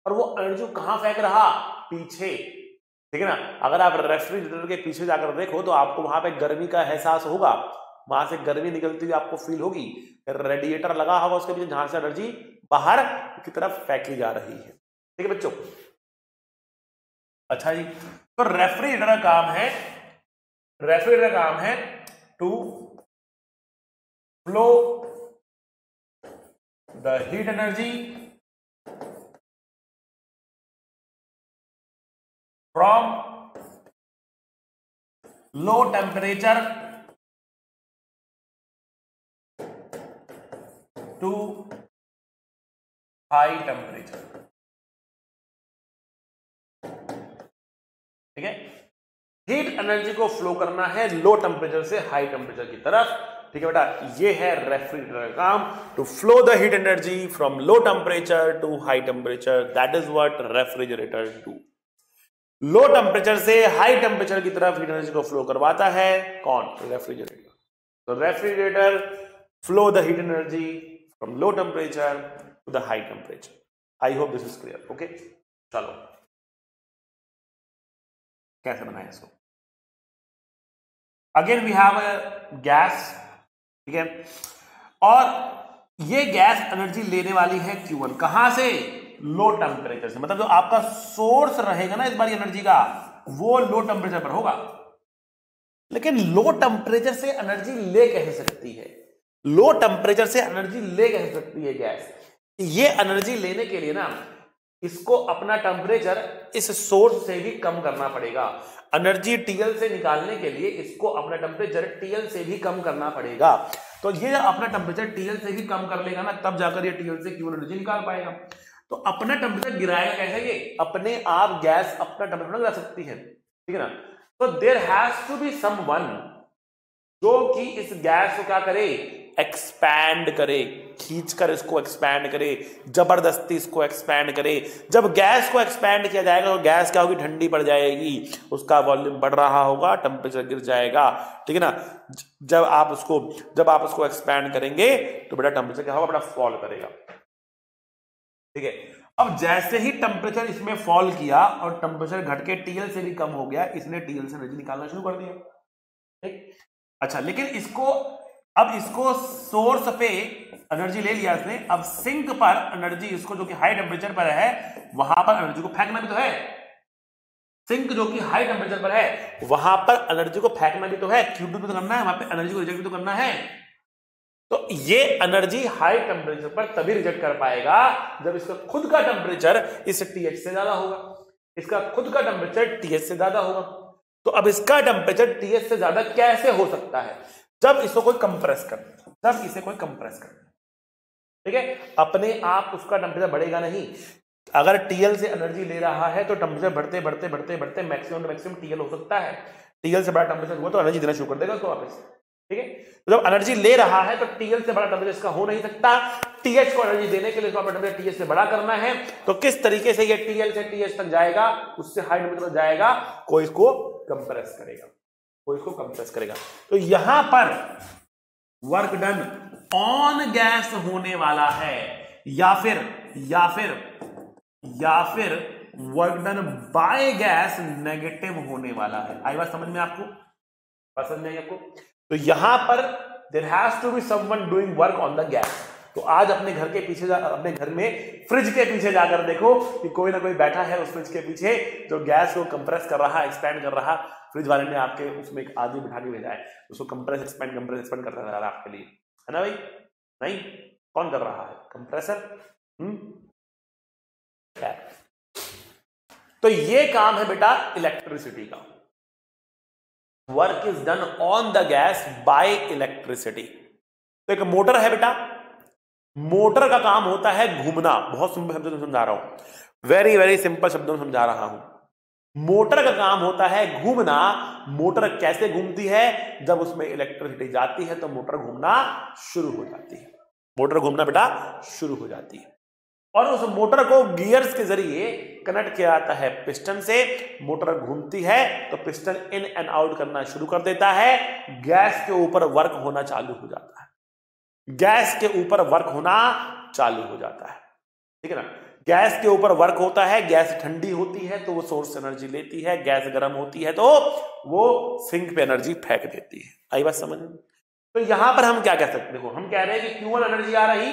B: और वो एनर्जी कहां फेंक रहा? पीछे, ठीक है ना। अगर आप रेफ्रिजरेटर के पीछे जाकर देखो तो आपको वहां पे गर्मी का एहसास होगा, वहां से गर्मी निकलती हुई आपको फील होगी, रेडिएटर लगा होगा उसके पीछे जहां से एनर्जी बाहर की तरफ फेंकी जा रही है, ठीक है बच्चों। अच्छा जी, तो रेफ्रिजरेटर का काम है to flow the heat energy from low temperature to high temperature, ठीक है। हीट एनर्जी को फ्लो करना है लो टेम्परेचर से हाई टेम्परेचर की तरफ, ठीक है बेटा। ये है रेफ्रिजरेटर का काम, to flow the heat energy from low temperature to high temperature, that is what refrigerator do. Low temperature से हाई टेम्परेचर की तरफ हीट एनर्जी को फ्लो करवाता है कौन? रेफ्रिजरेटर। तो refrigerator flow the heat energy from low temperature to the high temperature. I hope this is clear, okay. चलो कैसे बनाए इसको? Again we have a gas, ठीक है, और ये गैस एनर्जी लेने वाली है Q1 कहां से? लो टेम्परेचर से, मतलब जो आपका सोर्स रहेगा ना इस बार एनर्जी का वो लो टेम्परेचर पर होगा। लेकिन लो टेम्परेचर से एनर्जी ले कैसे सकती है? लो टेम्परेचर से एनर्जी ले कैसे सकती है गैस? ये एनर्जी लेने के लिए ना इसको अपना टेम्परेचर इस सोर्स से भी कम करना पड़ेगा। एनर्जी टीएल से निकालने के लिए इसको अपना टेम्परेचर टीएल से भी कम करना पड़ेगा। तो ये अपना टेम्परेचर टीएल से भी कम कर लेगा ना, तब जाकर ये टीएल से क्यों एनर्जी निकाल पाएगा। तो अपना टेम्परेचर गिराएगा कैसे? ये अपने आप गैस अपना टेम्परेचर गिरा सकती है, ठीक है ना। तो there has to be someone जो कि इस गैस को क्या करे? एक्सपैंड करे, खींचकर इसको एक्सपैंड करे, जबरदस्ती इसको एक्सपैंड करे। जब गैस को एक्सपैंड किया जाएगा तो गैस क्या होगी? ठंडी पड़ जाएगी, उसका वॉल्यूम बढ़ रहा होगा, टेम्परेचर गिर जाएगा, ठीक है ना। जब आप उसको एक्सपैंड करेंगे तो बेटा टेम्परेचर क्या होगा? बेटा फॉल करेगा, ठीक है। अब जैसे ही टेम्परेचर इसमें फॉल किया और टेम्परेचर घट के टीएल से भी कम हो गया, इसने टीएल से एनर्जी निकालना शुरू कर दिया, ठीक। अच्छा, लेकिन इसको सोर्स पे एनर्जी ले लिया इसने, अब सिंक पर एनर्जी इसको जो कि हाई टेम्परेचर पर है वहां पर एनर्जी को फेंकना भी तो है। सिंक जो कि हाई टेम्परेचर पर है वहां पर एनर्जी को फेंकना भी तो है, Q2 भी तो करना है, वहां पे एनर्जी को रिजेक्ट भी तो करना है। तो ये एनर्जी हाई टेम्परेचर पर तभी रिजेक्ट कर पाएगा जब इसका खुद का टेम्परेचर इस TH से ज्यादा होगा, इसका खुद का टेम्परेचर TH से ज्यादा होगा। तो अब इसका टेम्परेचर TH से ज्यादा कैसे हो सकता है? जब इसको कोई कंप्रेस कर, ठीक है। अपने आप उसका टेम्परेचर बढ़ेगा नहीं। अगर TL से एनर्जी ले रहा है तो टेम्परेचर बढ़ते मैक्सिमम टू मैक्सिमम TL हो सकता है। TL से बड़ा टेम्परेचर हुआ तो एनर्जी देना शुरू कर देगा उसको वापस, ठीक है। तो जब एनर्जी ले रहा है तो टीएल से बड़ा टेम्परेचर इसका हो नहीं सकता। टीएच को एनर्जी देने के लिए इसको टेम्परेचर टीएच से बड़ा करना है। तो किस तरीके से ये टीएल से टीएच तक जाएगा, उससे हाई टेम्परेचर तक जाएगा, कोई इसको कंप्रेस करेगा, कोई इसको कंप्रेस करेगा। तो यहां पर वर्क डन ऑन गैस होने वाला है या फिर work done by gas negative होने वाला है। आई बात समझ में आपको? बात समझ में आई आपको? तो यहां पर there has to be someone doing work on the gas. तो आज अपने घर के पीछे अपने घर में फ्रिज के पीछे जाकर देखो कि कोई ना कोई बैठा है उस फ्रिज के पीछे जो गैस को कंप्रेस कर रहा है, एक्सपेंड कर रहा। फ्रिज वाले ने आपके उसमें एक आदमी बिठा के भेजा है, उसको कंप्रेस एक्सपेंड करता रहा है आपके लिए, है ना भाई? नहीं, कौन कर रहा है? कंप्रेसर। तो ये काम है बेटा इलेक्ट्रिसिटी का। Work is done on the gas bye electricity. तो एक मोटर है बेटा, मोटर का काम होता है घूमना। बहुत सिंपल शब्दों में समझा रहा हूं, वेरी वेरी सिंपल शब्दों में समझा रहा हूं। मोटर का काम होता है घूमना। मोटर कैसे घूमती है? जब उसमें इलेक्ट्रिसिटी जाती है तो मोटर घूमना शुरू हो जाती है। मोटर घूमना बेटा शुरू हो जाती है और उस मोटर को गियर्स के जरिए कनेक्ट किया जाता है पिस्टन से। मोटर घूमती है तो पिस्टन इन एंड आउट करना शुरू कर देता है। गैस के ऊपर वर्क होना चालू हो जाता है। गैस के ऊपर वर्क होना चालू हो जाता है, ठीक है ना? गैस के ऊपर वर्क होता है। गैस ठंडी होती है तो वो सोर्स से एनर्जी लेती है, गैस गर्म होती है तो वो सिंक पे एनर्जी फेंक देती है। आई बात समझ में? तो यहां पर हम क्या कह सकते हैं? देखो, हम कह रहे हैं कि Q1 एनर्जी आ रही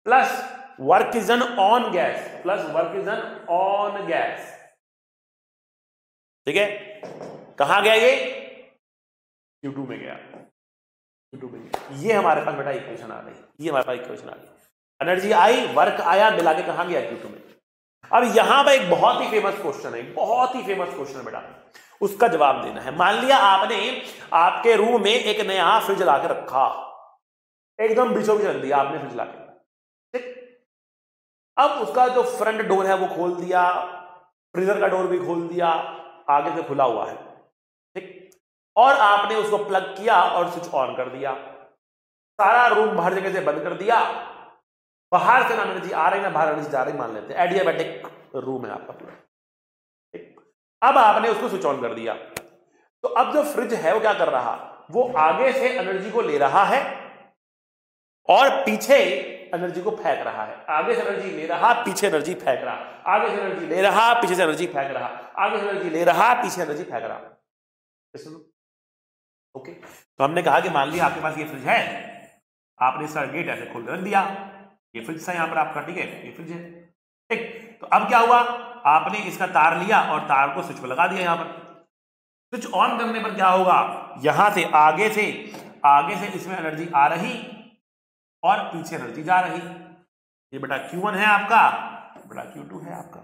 B: plus work is done on gas, plus work is done on gas, ठीक है? कहां गया ये? Q2 में गया, Q2 में गया। ये हमारे पास बेटा इक्वेशन आ गई, ये हमारे पास इक्वेशन आ गई। एनर्जी आई, वर्क आया, मिला के कहां गया? Q2 में। अब यहां पर एक बहुत ही फेमस क्वेश्चन है, बहुत ही फेमस क्वेश्चन है बेटा, उसका जवाब देना है। मान लिया आपने आपके रूम में एक नया फ्रिज लाके रखा, एकदम बीचों बीच रख दिया आपने फ्रिज लाके, ठीक? अब उसका जो फ्रंट डोर है वो खोल दिया, फ्रीजर का डोर भी खोल दिया, आगे से खुला हुआ है, ठीक? और आपने उसको प्लग किया और स्विच ऑन कर दिया। सारा रूम हर जगह से बंद कर दिया। बाहर से ना एनर्जी आ रही ना बाहर एनर्जी जा रही, मान लेते हैं एडियाबैटिक रूम है आपका पूरा, ठीक? अब आपने उसको स्विच ऑन कर दिया तो अब जो फ्रिज है वो क्या कर रहा? वो आगे से एनर्जी को ले रहा है और पीछे एनर्जी को फेंक रहा है। आगे से एनर्जी ले रहा, पीछे एनर्जी फेंक रहा, आगे से एनर्जी ले रहा, पीछे से एनर्जी फेंक रहा, आगे से एनर्जी ले रहा, पीछे एनर्जी फेंक रहा। ओके, तो हमने कहा कि मान लिया आपके पास ये फ्रिज है, आपने इसका गेट ऐसे खोल रख दिया, ये फ्रिज था यहां पर आपका, ठीक है? ये फ्रिज है, ठीक? तो अब क्या हुआ? आपने इसका तार लिया और तार को स्विच पर लगा दिया। यहां पर स्विच ऑन करने पर क्या होगा? यहां से आगे से इसमें एनर्जी आ रही और पीछे एनर्जी जा रही। ये बेटा Q1 है आपका, बेटा Q2 है आपका।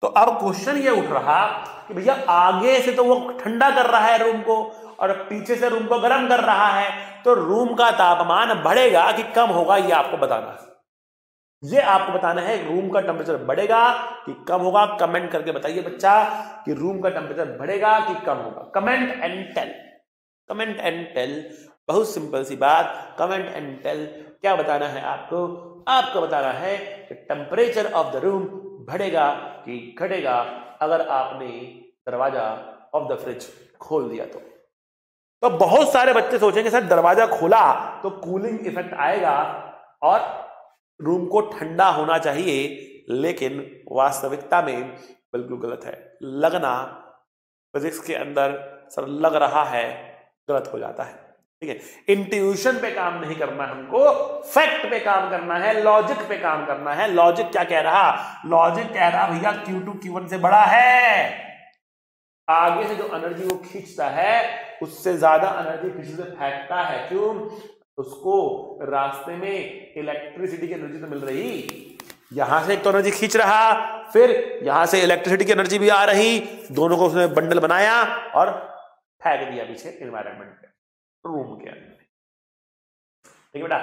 B: तो अब क्वेश्चन ये उठ रहा कि भैया आगे से तो वो ठंडा कर रहा है रूम को और पीछे से रूम को गर्म कर रहा है, तो रूम का तापमान बढ़ेगा कि कम होगा? ये आपको बताना है, ये आपको बताना है। रूम का टेम्परेचर बढ़ेगा कि कम होगा? कमेंट करके बताइए बच्चा कि रूम का टेम्परेचर बढ़ेगा कि कम होगा। Comment and tell, comment and tell. बहुत सिंपल सी बात, कमेंट एंड टेल। क्या बताना है आपको? आपको बताना है कि टेम्परेचर ऑफ द रूम बढ़ेगा कि घटेगा अगर आपने दरवाजा ऑफ द फ्रिज खोल दिया तो बहुत सारे बच्चे सोचेंगे सर दरवाजा खोला तो कूलिंग इफेक्ट आएगा और रूम को ठंडा होना चाहिए, लेकिन वास्तविकता में बिल्कुल गलत है। लगना फिजिक्स के अंदर सर लग रहा है, गलत हो जाता है, ठीक है? इंट्यूशन पे काम नहीं करना, हमको फैक्ट पे काम करना है, लॉजिक पे काम करना है। लॉजिक क्या कह रहा? लॉजिक कह रहा भैया Q2 Q1 से बड़ा है। आगे से जो एनर्जी वो खींचता है उससे ज्यादा एनर्जी पीछे से फेंकता है। क्यों? उसको रास्ते में इलेक्ट्रिसिटी की एनर्जी तो मिल रही, यहां से एक तो एनर्जी खींच रहा, फिर यहां से इलेक्ट्रिसिटी की एनर्जी भी आ रही, दोनों को उसने बंडल बनाया और फेंक दिया पीछे एनवायरनमेंट पे, रूम के अंदर, ठीक है बेटा?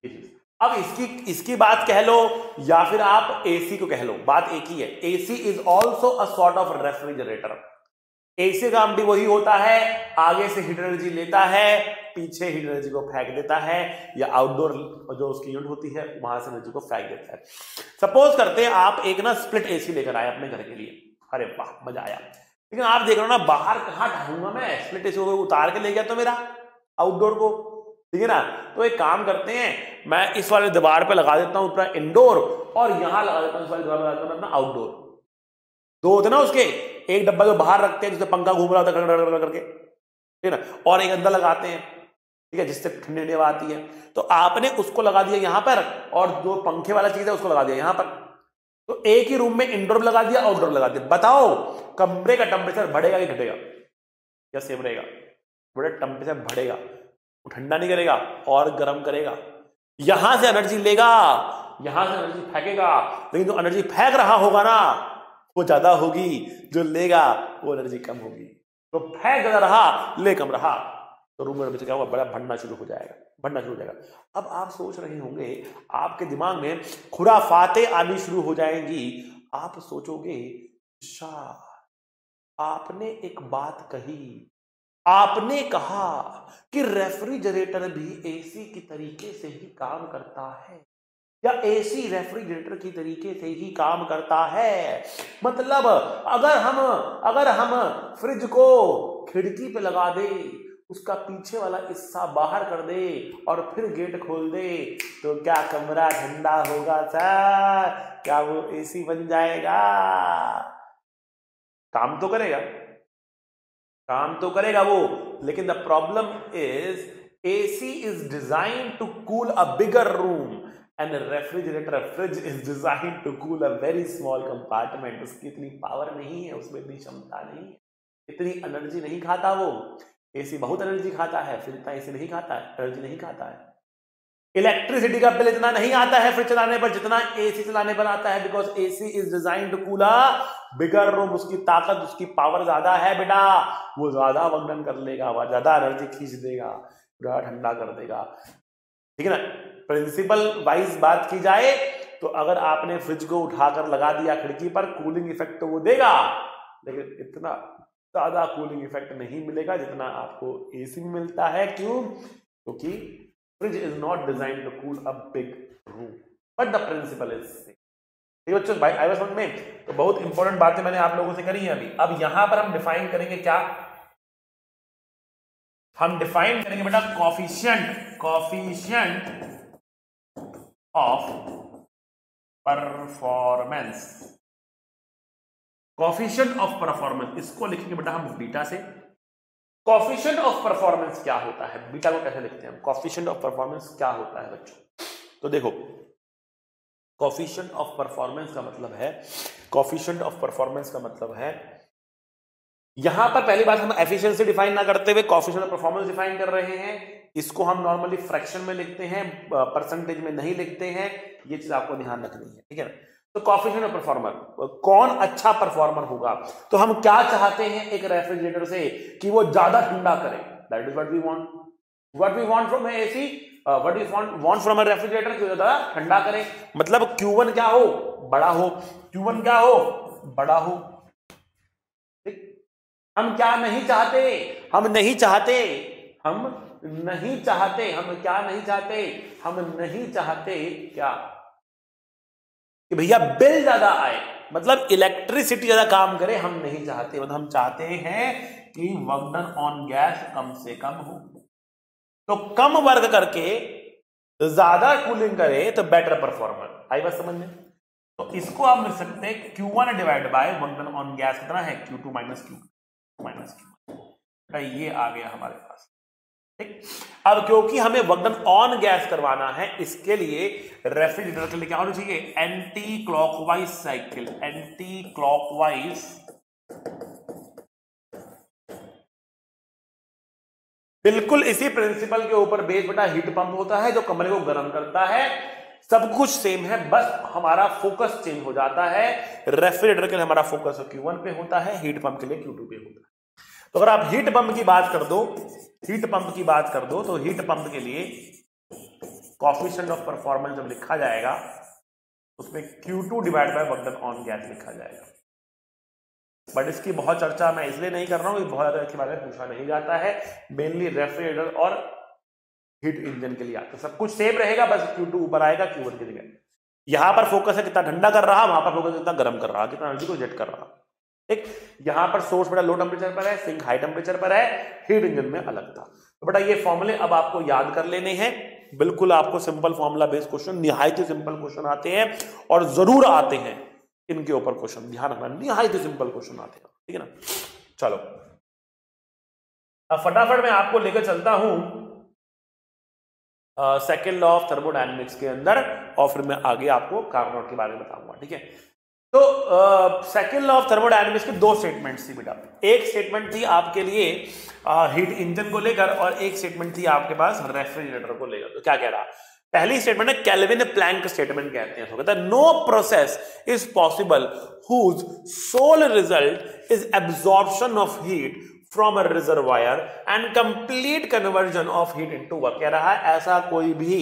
B: ये चीज। अब इसकी बात कह लो या फिर आप एसी को कह लो, बात एक ही है। AC is also a sort of refrigerator. AC काम भी वही होता है, आगे से हीट एनर्जी लेता है, पीछे हीट एनर्जी को फेंक देता है, या आउटडोर जो उसकी यूनिट होती है वहां से एनर्जी को फेंक देता है। सपोज करते हैं आप एक ना स्प्लिट एसी लेकर आए अपने घर के लिए, अरे वाह मजा आया, लेकिन आप देख रहे हो ना बाहर कहाँ ढाऊंगा मैं, स्प्लिट एसी को उतार के ले गया तो मेरा आउटडोर को, ठीक है ना। तो एक काम करते हैं, मैं इस वाले दीवार पे लगा देता हूं अपना इंडोर, और यहां लगा देता हूं इस वाले दीवार पे लगा देता हूं अपना आउटडोर। दो होते ना उसके, एक डब्बा जो बाहर रखते हैं जिससे पंखा घूम रहा होता है करके, ठीक है ना, और एक अंदर लगाते हैं, ठीक है, जिससे ठंडी हवा आती है। तो आपने उसको लगा दिया यहां पर, और जो पंखे वाला चीज है उसको लगा दिया यहां पर। तो एक ही रूम में इंडोर लगा दिया, आउटडोर लगा दिया। बताओ कमरे का टेम्परेचर बढ़ेगा कि घटेगा, या सेम रहेगा? बड़ा टेम्परेचर बढ़ेगा, वो ठंडा नहीं करेगा और गर्म करेगा। यहां से एनर्जी लेगा, यहां से एनर्जी फेंकेगा, लेकिन जो एनर्जी फेंक रहा होगा ना वो ज्यादा होगी, जो लेगा वो एनर्जी कम होगी। तो फेंक ज्यादा रहा, ले कम रहा, तो रूम में क्या होगा, बड़ा बढ़ना शुरू हो जाएगा, बढ़ना शुरू हो जाएगा। अब आप सोच रहे होंगे, आपके दिमाग में खुराफातें आनी शुरू हो जाएंगी। आप सोचोगे शाह आपने एक बात कही, आपने कहा कि रेफ्रिजरेटर भी एसी की तरीके से ही काम करता है, या एसी रेफ्रिजरेटर की तरीके से ही काम करता है। मतलब अगर हम फ्रिज को खिड़की पे लगा दे, उसका पीछे वाला हिस्सा बाहर कर दे और फिर गेट खोल दे, तो क्या कमरा ठंडा होगा सर? क्या वो एसी बन जाएगा? काम तो करेगा, काम तो करेगा वो, लेकिन the problem is AC is design to cool a bigger room and refrigerator fridge is design to cool a very small compartment. उसकी इतनी पावर नहीं है, उसमें इतनी क्षमता नहीं है, इतनी एनर्जी नहीं खाता वो। एसी बहुत एनर्जी खाता है, फ्रिज इतना एसी नहीं खाता है, एनर्जी नहीं खाता है। इलेक्ट्रिसिटी का बिल इतना नहीं आता है फ्रिज चलाने पर जितना एसी चलाने पर आता है, because AC is design to cool a bigger room. उसकी ताकत, उसकी पावर ज्यादा है बेटा, वो ज्यादा वर्क कर लेगा, वो ज्यादा एनर्जी खींच देगा, पूरा ठंडा कर देगा, ठीक है ना। प्रिंसिपल वाइज बात की जाए तो अगर आपने फ्रिज को उठाकर लगा दिया खिड़की पर, कूलिंग इफेक्ट तो वो देगा, लेकिन इतना ज्यादा कूलिंग इफेक्ट नहीं मिलेगा जितना आपको एसी में मिलता है। क्यों? क्योंकि fridge is not design to cool a big room, but the principle is same. बच्चों भाई आई समझ में, तो बहुत इंपॉर्टेंट बातें मैंने आप लोगों से करी है अभी। अब यहां पर हम डिफाइन करेंगे क्या? हम डिफाइन करेंगे बेटा coefficient of performance. Coefficient of performance, इसको लिखेंगे बेटा हम बीटा से। कॉफिशिएंट ऑफ परफॉर्मेंस क्या होता है, बीटा को कैसे लिखते हैं हम? कॉफिशिएंट ऑफ परफॉर्मेंस क्या होता है बच्चों? तो देखो, कॉफिशिएंट ऑफ परफॉर्मेंस का मतलब है, कॉफिशिएंट ऑफ परफॉर्मेंस का मतलब है, यहां पर पहली बात हम एफिशिएंसी डिफाइन ना करते हुए कॉफिशिएंट ऑफ परफॉर्मेंस डिफाइन कर रहे हैं। इसको हम नॉर्मली फ्रैक्शन में लिखते हैं, परसेंटेज में नहीं लिखते हैं, ये चीज आपको ध्यान रखनी है, ठीक है ना। तो कॉफिशिएंट ऑफ परफॉर्मर, कौन अच्छा परफॉर्मर होगा? तो हम क्या चाहते हैं एक रेफ्रिजरेटर से? कि वो ज्यादा ठंडा करे, that is what we want. What we want from AC, what we want from a refrigerator, कि ज्यादा ठंडा करे। मतलब Q1 क्या हो? बड़ा हो। Q1 क्या हो? बड़ा हो। हम क्या नहीं चाहते? हम नहीं चाहते, हम नहीं चाहते, हम क्या नहीं चाहते? हम नहीं चाहते क्या? कि भैया बिल ज्यादा आए, मतलब इलेक्ट्रिसिटी ज्यादा काम करे, हम नहीं चाहते। मतलब हम चाहते हैं कि वर्क डन ऑन गैस कम से कम हो। तो कम वर्क करके ज्यादा कूलिंग करे तो बेटर परफॉर्मर। आई बात समझ में? तो इसको आप लिख सकते हैं Q1 divide by work done on gas कितना है? Q2 माइनस Q ये आ गया हमारे पास, ठीक। अब क्योंकि हमें वर्क डन ऑन गैस करवाना है, इसके लिए रेफ्रिजरेटर के लिए क्या होना चाहिए? Anti clockwise cycle. Anti clockwise बिल्कुल इसी प्रिंसिपल के ऊपर बेस बेटा हीट पंप होता है जो कमरे को गर्म करता है। सब कुछ सेम है, बस हमारा फोकस चेंज हो जाता है। रेफ्रिजरेटर के लिए हमारा फोकस Q1 पे होता है, हीट पंप के लिए Q2 पे होता है। तो अगर आप हीट पंप की बात कर दो, हीट पंप की बात कर दो, तो हीट पंप के लिए कॉफिशिएंट ऑफ परफॉर्मेंस जब लिखा जाएगा उसमें Q2 divide by work done on gas लिखा जाएगा। बट इसकी बहुत चर्चा मैं इसलिए नहीं कर रहा हूँ, बहुत ज्यादा इसके बारे में पूछा नहीं जाता है। मेनली रेफ्रिजरेटर और हीट इंजन के लिए आता है, सब कुछ सेम रहेगा, बस Q2 ऊपर आएगा Q1 की जगह। यहां पर फोकस है कितना ठंडा कर रहा, वहां पर फोकस कितना गर्म कर रहा, कितना एनर्जी को जेट कर रहा। ठीक, यहां पर सोर्स बेटा लो टेम्परेचर पर है, सिंक हाई टेम्परेचर पर है, हीट इंजन में अलग था। तो बेटा ये फॉर्मूले अब आपको याद कर लेने हैं, बिल्कुल आपको सिंपल फॉर्मूला बेस्ड क्वेश्चन, निहायत सिंपल क्वेश्चन आते हैं और जरूर आते हैं इनके ऊपर क्वेश्चन, ध्यान रखना, निहायत सिंपल क्वेश्चन आते हैं, ठीक है ना। चलो अब फटाफट मैं आपको लेकर चलता हूं सेकेंड लॉ ऑफ थर्मोडायनेमिक्स के अंदर, और फिर मैं आगे आपको कार्नोट के बारे में बताऊंगा, ठीक है। तो सेकेंड लॉ ऑफ थर्मोडायनेमिक्स की दो स्टेटमेंट थी बेटा, एक स्टेटमेंट थी आपके लिए हीट इंजन को लेकर, और एक स्टेटमेंट थी आपके पास रेफ्रिजरेटर को लेकर। तो क्या कह रहा, पहली स्टेटमेंट है केल्विन प्लैंक स्टेटमेंट कहते हैं, तो कहता है no process is possible whose sole result is absorption of heat from a reservoir and complete conversion of heat into work. कह रहा है ऐसा कोई भी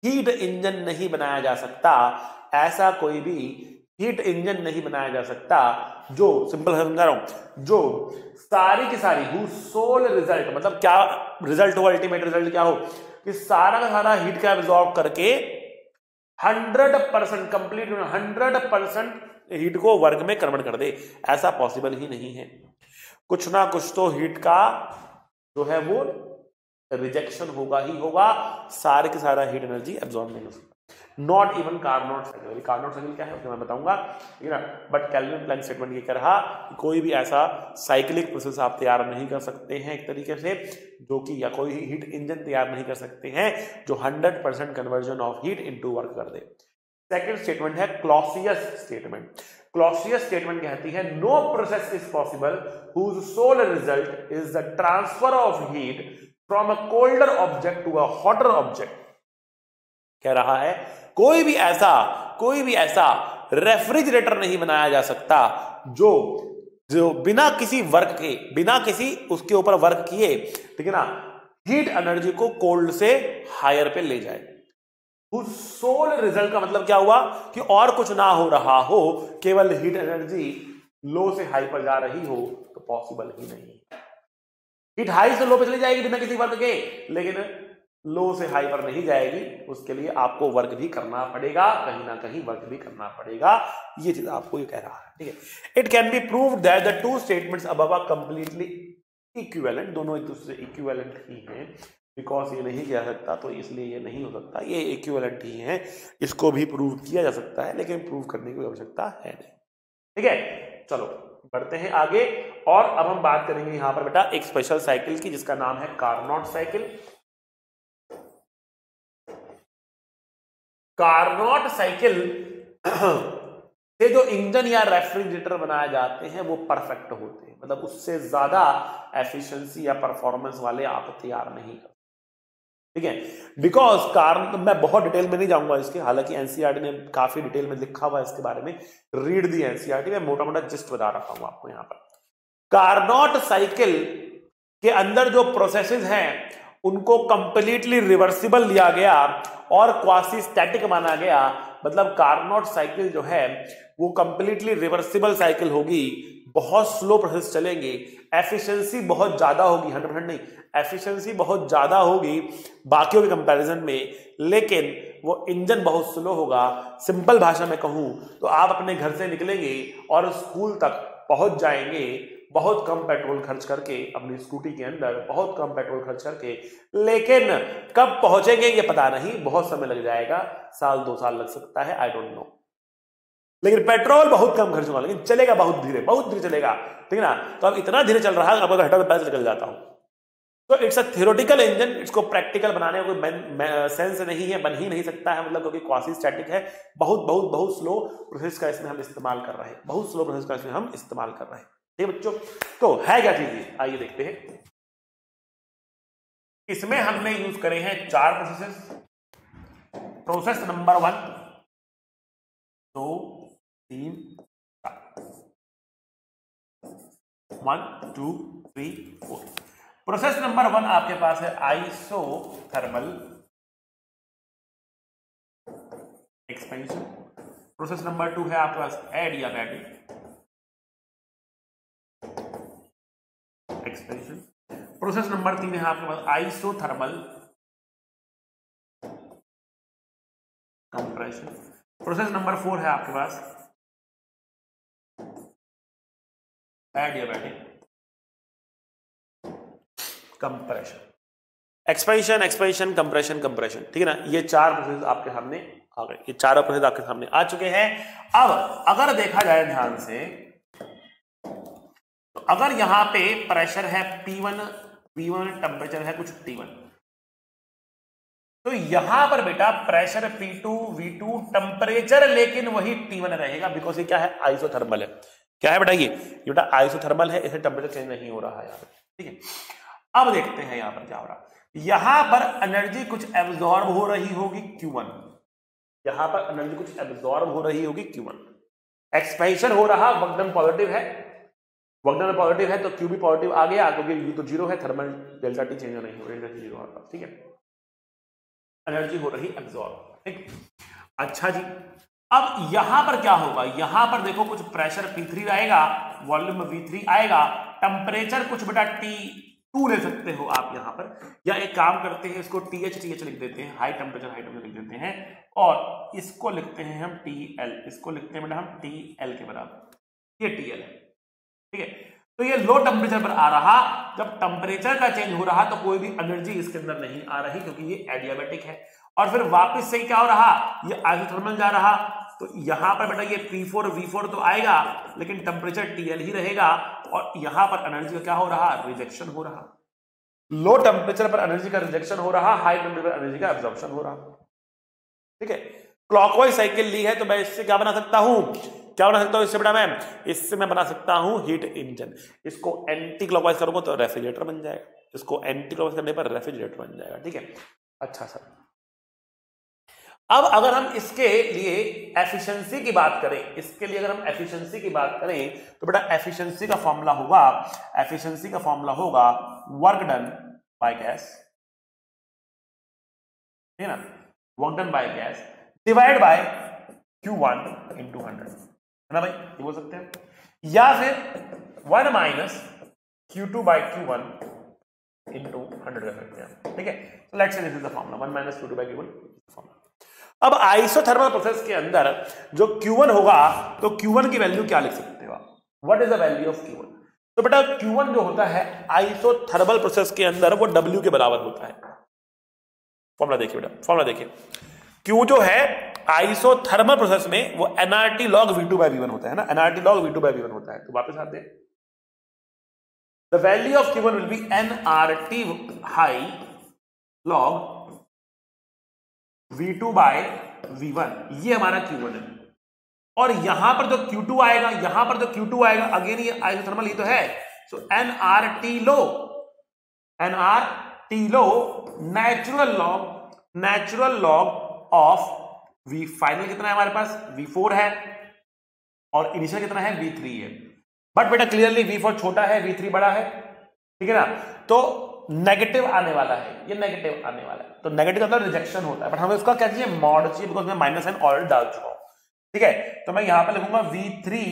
B: हीट इंजन नहीं बनाया जा सकता, ऐसा कोई भी हीट इंजन नहीं बनाया जा सकता जो, सिंपल समझा रहा हूं, जो सारी की सारी हु सोल रिजल्ट, मतलब क्या रिजल्ट हो, अल्टीमेट रिजल्ट क्या हो कि सारा का सारा हीट का एब्जॉर्ब करके 100% कंप्लीट 100% हीट को वर्क में कन्वर्ट कर दे, ऐसा पॉसिबल ही नहीं है। कुछ ना कुछ तो हीट का जो है वो रिजेक्शन होगा ही होगा, सारे के सारा हीट एनर्जी एब्जॉर्ब नहीं हो सकता। Not even Carnot cycle. Carnot cycle क्या है मैं बताऊंगा, ठीक है ना। बट केल्विन प्लैंक स्टेटमेंट ये कह रहा कि कोई भी ऐसा साइक्लिक प्रोसेस आप तैयार नहीं कर सकते हैं एक तरीके से, जो कि, या कोई हीट इंजन तैयार नहीं कर सकते हैं जो 100% conversion of heat into work कर दे। सेकेंड स्टेटमेंट है क्लॉसियस स्टेटमेंट। क्लॉसियस स्टेटमेंट कहती है no process is possible whose sole result is the transfer of heat from a colder object to a hotter object. कह रहा है कोई भी ऐसा रेफ्रिजरेटर नहीं बनाया जा सकता जो बिना किसी वर्क के, बिना किसी उसके ऊपर वर्क किए, ठीक है ना, हीट एनर्जी को कोल्ड से हायर पे ले जाए। सोल रिजल्ट का मतलब क्या हुआ कि और कुछ ना हो रहा हो, केवल हीट एनर्जी लो से हाई पर जा रही हो, तो पॉसिबल ही नहीं। हीट हाई से लो पे चली जाएगी बिना किसी वर्क के, लेकिन लो से हाई पर नहीं जाएगी, उसके लिए आपको वर्क भी करना पड़ेगा, कहीं ना कहीं वर्क भी करना पड़ेगा, ये चीज आपको ये कह रहा है, ठीक है। It can be proved that the two statements above are completely equivalent, दोनों एक दूसरे से इक्विवेलेंट ही हैं, बिकॉज ये नहीं किया सकता तो इसलिए ये नहीं हो सकता, ये इक्विवेलेंट ही है, इसको भी प्रूव किया जा सकता है लेकिन प्रूव करने की आवश्यकता है नहीं, ठीक है। चलो बढ़ते हैं आगे, और अब हम बात करेंगे यहां पर बेटा एक स्पेशल साइकिल की जिसका नाम है कार्नोट साइकिल। कार्नोट साइकिल से जो इंजन या रेफ्रिजरेटर बनाए जाते हैं वो परफेक्ट होते हैं, मतलब उससे ज्यादा एफिशिएंसी या परफॉर्मेंस वाले आप तैयार नहीं कर, ठीक है। बिकॉज मैं बहुत डिटेल में नहीं जाऊंगा इसके, हालांकि एनसीईआरटी ने काफी डिटेल में लिखा हुआ है इसके बारे में, रीड दी एनसीईआरटी में, मोटा मोटा जस्ट बता रखा हूं आपको यहां पर। कार्नोट साइकिल के अंदर जो प्रोसेसेस हैं उनको कंप्लीटली रिवर्सिबल लिया गया और क्वासी स्टैटिक माना गया, मतलब कार्नोट साइकिल जो है वो कंप्लीटली रिवर्सिबल साइकिल होगी, बहुत स्लो प्रोसेस चलेंगे, एफिशिएंसी बहुत ज्यादा होगी, 100% नहीं, एफिशिएंसी बहुत ज्यादा होगी बाकियों के कंपैरिजन में, लेकिन वो इंजन बहुत स्लो होगा। सिंपल भाषा में कहूं तो आप अपने घर से निकलेंगे और स्कूल तक पहुंच जाएंगे बहुत कम पेट्रोल खर्च करके, अपनी स्कूटी के अंदर बहुत कम पेट्रोल खर्च करके, लेकिन कब पहुंचेंगे ये पता नहीं, बहुत समय लग जाएगा, साल 2 साल लग सकता है, आई डोंट नो, लेकिन पेट्रोल बहुत कम खर्च होगा, लेकिन चलेगा बहुत धीरे चलेगा, ठीक है ना। तो अब इतना धीरे चल रहा है, अब हटा पैसे निकल जाता हूं, तो इट्स अ थियोरेटिकल इंजन, इसको प्रैक्टिकल बनाने का कोई सेंस नहीं है, बन ही नहीं सकता है, मतलब क्योंकि क्वासी स्टैटिक है, बहुत स्लो प्रोसेस का इसमें हम इस्तेमाल कर रहे हैं, बहुत स्लो प्रोसेस का इसमें हम इस्तेमाल कर रहे हैं, ठीक है बच्चों। तो है क्या चीज, आइए देखते हैं। इसमें हमने यूज करे हैं 4 processes. Process number 1, 2, 3, 1, 2, 3, 4। Process number 1 आपके पास है आइसोथर्मल एक्सपेंशन। प्रोसेस नंबर 2 है आपके पास एडियाबैटिक एक्सपेंशन। प्रोसेस नंबर 3 है आपके पास आइसोथर्मल कंप्रेशन। प्रोसेस नंबर 4 है आपके पास adiabatic compression. Expansion expansion compression compression, ठीक है ना। ये चार प्रोसेस आपके सामने आ गए, ये चारों प्रोसेस आपके सामने आ चुके हैं। अब अगर देखा जाए ध्यान से, तो अगर यहां पे प्रेशर है P1 V1, टेम्परेचर है कुछ T1, तो यहां पर बेटा प्रेशर P2 V2, टेम्परेचर लेकिन वही T1 रहेगा, बिकॉज ये क्या है, आइसोथर्मल है। क्या है बेटा, ये बेटा आइसोथर्मल है, इसे टेम्परेचर चेंज नहीं हो रहा है यहाँ पे, ठीक है। अब देखते हैं यहां पर क्या हो रहा है। यहां पर एनर्जी कुछ एब्जॉर्ब हो रही होगी Q1, यहां पर एनर्जी कुछ एब्जॉर्ब हो रही होगी Q1। एक्सपेंशन हो रहा, वर्क डन पॉजिटिव है, वर्क डन पॉजिटिव है तो Q भी पॉजिटिव आ गया, क्योंकि U तो जीरो है, थर्मल डेल्टा T चेंज नहीं हो रहा, डेल्टा T जीरो आता, ठीक है। एनर्जी हो रही एब्जॉर्ब, ठीक। अच्छा जी, अब यहां पर क्या होगा, यहां पर देखो कुछ प्रेशर P3 आएगा, वॉल्यूम V3 आएगा, टेम्परेचर कुछ बेटा T2 ले सकते हो आप यहां पर, या एक काम करते हैं इसको TH लिख देते हैं, हाई टेम्परेचर लिख देते हैं, और इसको लिखते हैं हम TL, इसको लिखते हैं बेटा हम TL के बराबर, ये TL है, ठीक है। तो ये लो टेम्परेचर पर आ रहा, जब टेम्परेचर का चेंज हो रहा तो कोई भी एनर्जी इसके अंदर नहीं आ रही, क्योंकि ये एडियाबैटिक है। और फिर वापस से क्या हो रहा, ये आइसोथर्मल जा रहा, तो यहां पर बेटा ये P4 V4 तो आएगा, लेकिन टेम्परेचर TL ही रहेगा, और यहां पर एनर्जी का क्या हो रहा, रिजेक्शन हो रहा। लो टेम्परेचर पर एनर्जी का रिजेक्शन हो रहा, हाई टेम्परेचर पर एनर्जी का एब्जॉर्प्शन हो रहा, ठीक है। क्लॉकवाइज साइकिल ली है तो मैं इससे क्या बना सकता हूं, क्या बना सकता हूं इससे बेटा, मैं इससे मैं बना सकता हूं हीट इंजन। इसको एंटी क्लॉकवाइज करूंगा तो रेफ्रिजरेटर बन जाएगा, इसको एंटी क्लॉकवाइज करने पर रेफ्रिजरेटर बन जाएगा, ठीक है। अच्छा सर, अब अगर हम इसके लिए एफिशिएंसी की बात करें, इसके लिए अगर हम एफिशिएंसी की बात करें तो बेटा एफिशिएंसी का फॉर्मूला होगा, एफिशिएंसी का फॉर्मूला होगा वर्क डन बाय गैस, है ना, work done by gas divide by Q1 into 100, है ना भाई, ये बोल सकते हैं, या फिर 1 minus Q2 by Q1 into 100 कर सकते हैं, ठीक है। तो let's say this is the formula, 1 minus Q2 by Q1 formula. अब आइसोथर्मल प्रोसेस के अंदर जो Q1 होगा, तो Q1 की वैल्यू क्या लिख सकते हो आप, what is the value of Q1। तो बेटा Q1 जो होता है आइसोथर्मल प्रोसेस के अंदर वो W के बराबर होता है। फॉर्मूला देखिए बेटा, फॉर्मूला देखिए, Q जो है आइसोथर्मल प्रोसेस में वो nRT log V2 by V1 होता है ना, nRT log V2 by V1 होता है। तो वापस आते हैं, the value of Q1 will be nRT high log V2 by V1, ये हमारा Q1 है। और यहां पर जो Q2 आएगा, यहां पर जो Q2 आएगा, अगेन ये आइसोथर्मल ही तो है, सो nRT low natural log of V final कितना है हमारे पास, V4 है, और इनिशियल कितना है, V3 है। बट बेटा क्लियरली V4 छोटा है, V3 बड़ा है, ठीक है ना, तो नेगेटिव आने वाला है, ये नेगेटिव आने वाला है, तो नेगेटिव मतलब रिजेक्शन होता है, बट हमें इसका क्या चाहिए, मॉड चाहिए, बिकॉज मैं माइनस साइन ऑलरेडी डाल चुका हूं, ठीक है। तो मैं यहां पर लिखूंगा V3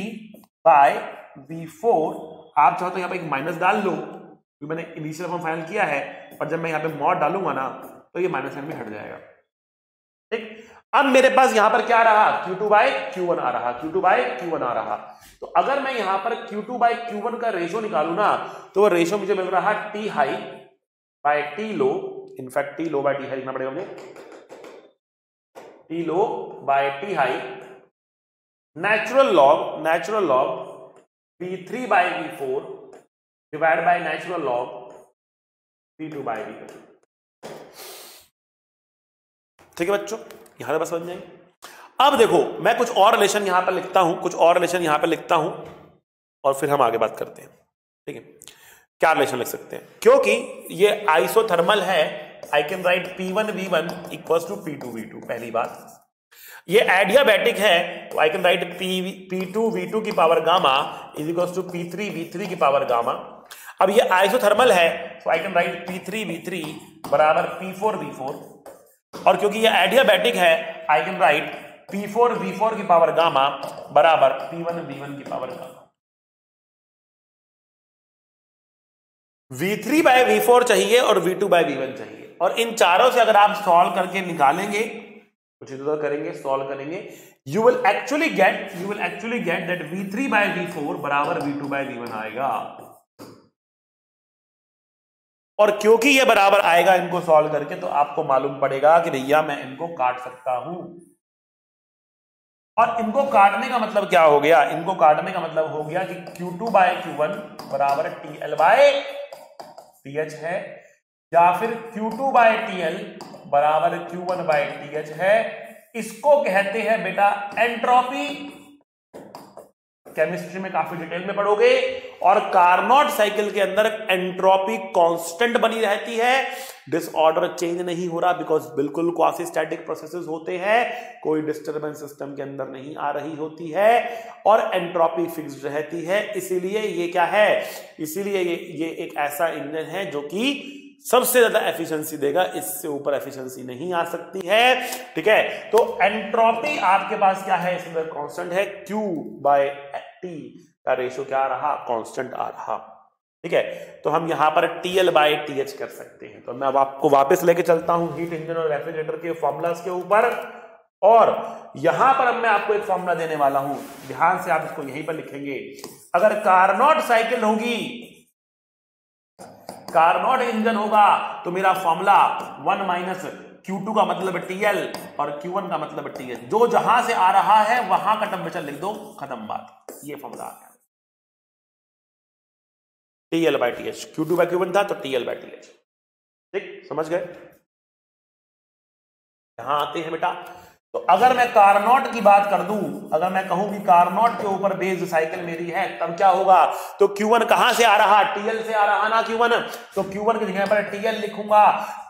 B: बाय V4, आप चाहो तो यहां पर एक माइनस डाल लो, क्योंकि मैंने इनिशियल फॉर्म फाइनल किया है, पर जब मैं यहां पे मॉड डालूंगा ना तो ये माइनस साइन भी हट जाएगा, ठीक। अब मेरे पास यहां पर क्या आ रहा, Q2 बाय Q1 आ रहा, Q2 बाय Q1 आ रहा। तो अगर मैं यहां पर Q2 बाय Q1 का रेशो निकालू ना, तो वो रेशो मुझे मिल रहा T high by T low, in fact T low by T high लिखना पड़ेगा मुझे, T low by T high natural log V3 by V4 divide by natural log V2 by V1, ठीक है बच्चों, यहां से बस समझ जाएंगे। अब देखो मैं कुछ और रिलेशन यहां पर लिखता हूं, और फिर हम आगे बात करते हैं, ठीक है। क्या रिलेशन लिख सकते हैं, क्योंकि ये आइसोथर्मल है, I can write P1 V1 equals to P2 V2, पहली बात। ये एडियाबैटिक है, तो आई कैन राइट P2 V2 की power gamma is equals to P3 V3 की पावर गामा। अब ये आइसोथर्मल है, तो आई कैन राइट P3 V3 बराबर P4 V4, और क्योंकि ये एडियाबैटिक है, I can right P4 V4 की पावर गामा बराबर P1 V1 की power gamma. V3 by V4 चाहिए और V2 बाय V1 चाहिए, और इन चारों से अगर आप सॉल्व करके निकालेंगे, कुछ इधर करेंगे, सॉल्व करेंगे, you will actually get that V3 by V4 बराबर V2 बाय V1 आएगा। और क्योंकि ये बराबर आएगा इनको सॉल्व करके, तो आपको मालूम पड़ेगा कि भैया मैं इनको काट सकता हूं। और इनको काटने का मतलब क्या हो गया? इनको काटने का मतलब हो गया कि Q2 बाय Q1 बराबर TL बाय TH है, या फिर Q2 बाय TL बराबर Q1 बाय TH है। इसको कहते हैं बेटा एंट्रोपी। केमिस्ट्री में काफी डिटेल में पढ़ोगे। और कार्नोट साइकिल के अंदर एंट्रोपी कांस्टेंट बनी रहती है, डिसऑर्डर चेंज नहीं हो रहा, बिकॉज बिल्कुल क्वासी स्टैटिक प्रोसेसेस होते हैं, कोई डिस्टरबेंस सिस्टम के अंदर नहीं आ रही होती है, और एंट्रोपी फिक्स्ड रहती है। इसीलिए ये क्या है? इसीलिए ये एक ऐसा इंजन है जो कि सबसे ज्यादा एफिशिएंसी देगा, इससे ऊपर एफिशिएंसी नहीं आ सकती है। ठीक है, तो एंट्रोपी आपके पास क्या है? इसमें कांस्टेंट है, Q बाय T का रेशियो क्या आ रहा? कांस्टेंट आ रहा। ठीक है, तो हम यहां पर TL बाय TH कर सकते हैं। तो मैं अब आपको वापस लेके चलता हूं हीट इंजन और रेफ्रिजरेटर के फॉर्मूलाज के ऊपर, और यहां पर अब मैं आपको एक फॉर्मूला देने वाला हूं, ध्यान से आप इसको यहीं पर लिखेंगे। अगर कार्नोट साइकिल होगी, कार्नोट इंजन होगा, तो मेरा फॉर्मूला 1 माइनस Q2 का मतलब TL और Q1 का मतलब TH, जो जहां से आ रहा है वहां का टेम्परेचर लिख दो, खत्म बात। ये फॉर्मूला आ गया। TL bye TH, Q2 bye Q1 था तो TL बाय TH। ठीक, समझ गए? यहां आते हैं बेटा, तो अगर मैं कार्नोट की बात कर दूं, अगर मैं कहूं कि कार्नोट के ऊपर बेस्ड साइकिल मेरी है, तब क्या होगा? तो Q1 कहां से आ रहा? TL से आ रहा ना Q1, तो Q1 की जगह पर TL लिखूंगा।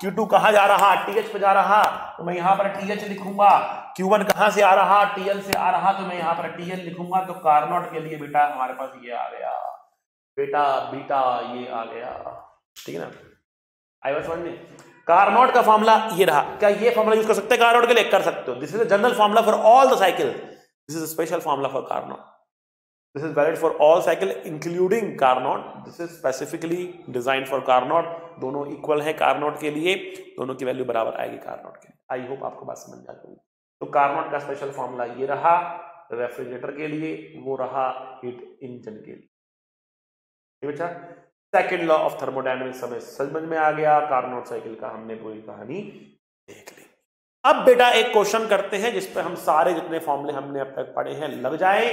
B: Q2 कहां जा रहा? TH पे जा रहा, तो मैं यहां पर TH लिखूंगा। Q1 कहां से आ रहा? TL से आ रहा, तो मैं यहां पर TL लिखूंगा। तो कार्नोट के लिए बेटा हमारे पास ये आ गया, बेटा बीटा ये आ गया। ठीक है ना? आई वाज समझ में? कार्नोट का फॉर्मूला ये रहा। क्या ये फॉर्मूला यूज कर सकते हैं कार्नोट के लिए? कर सकते हो। This is a general formula for all the cycle, this is a special formula for Carnot, this is valid for all cycle including Carnot, this is specifically design for Carnot. दोनों equal है Carnot के लिए, दोनों की value बराबर आएगी Carnot के लिए। आई होप आपको बात समझ आ गई। तो कार्नोट का स्पेशल फॉर्मूला ये रहा रेफ्रिजरेटर के लिए, वो रहा हीट इंजन के लिए। बच्चा, सेकेंड लॉ ऑफ थर्मोडायनेमिक्स हमें समझ में आ गया, कार्नोट साइकिल का हमने पूरी कहानी देख ली। अब बेटा एक क्वेश्चन करते हैं जिस पे हम सारे जितने फॉर्मूले हमने अब तक पढ़े हैं लग जाए,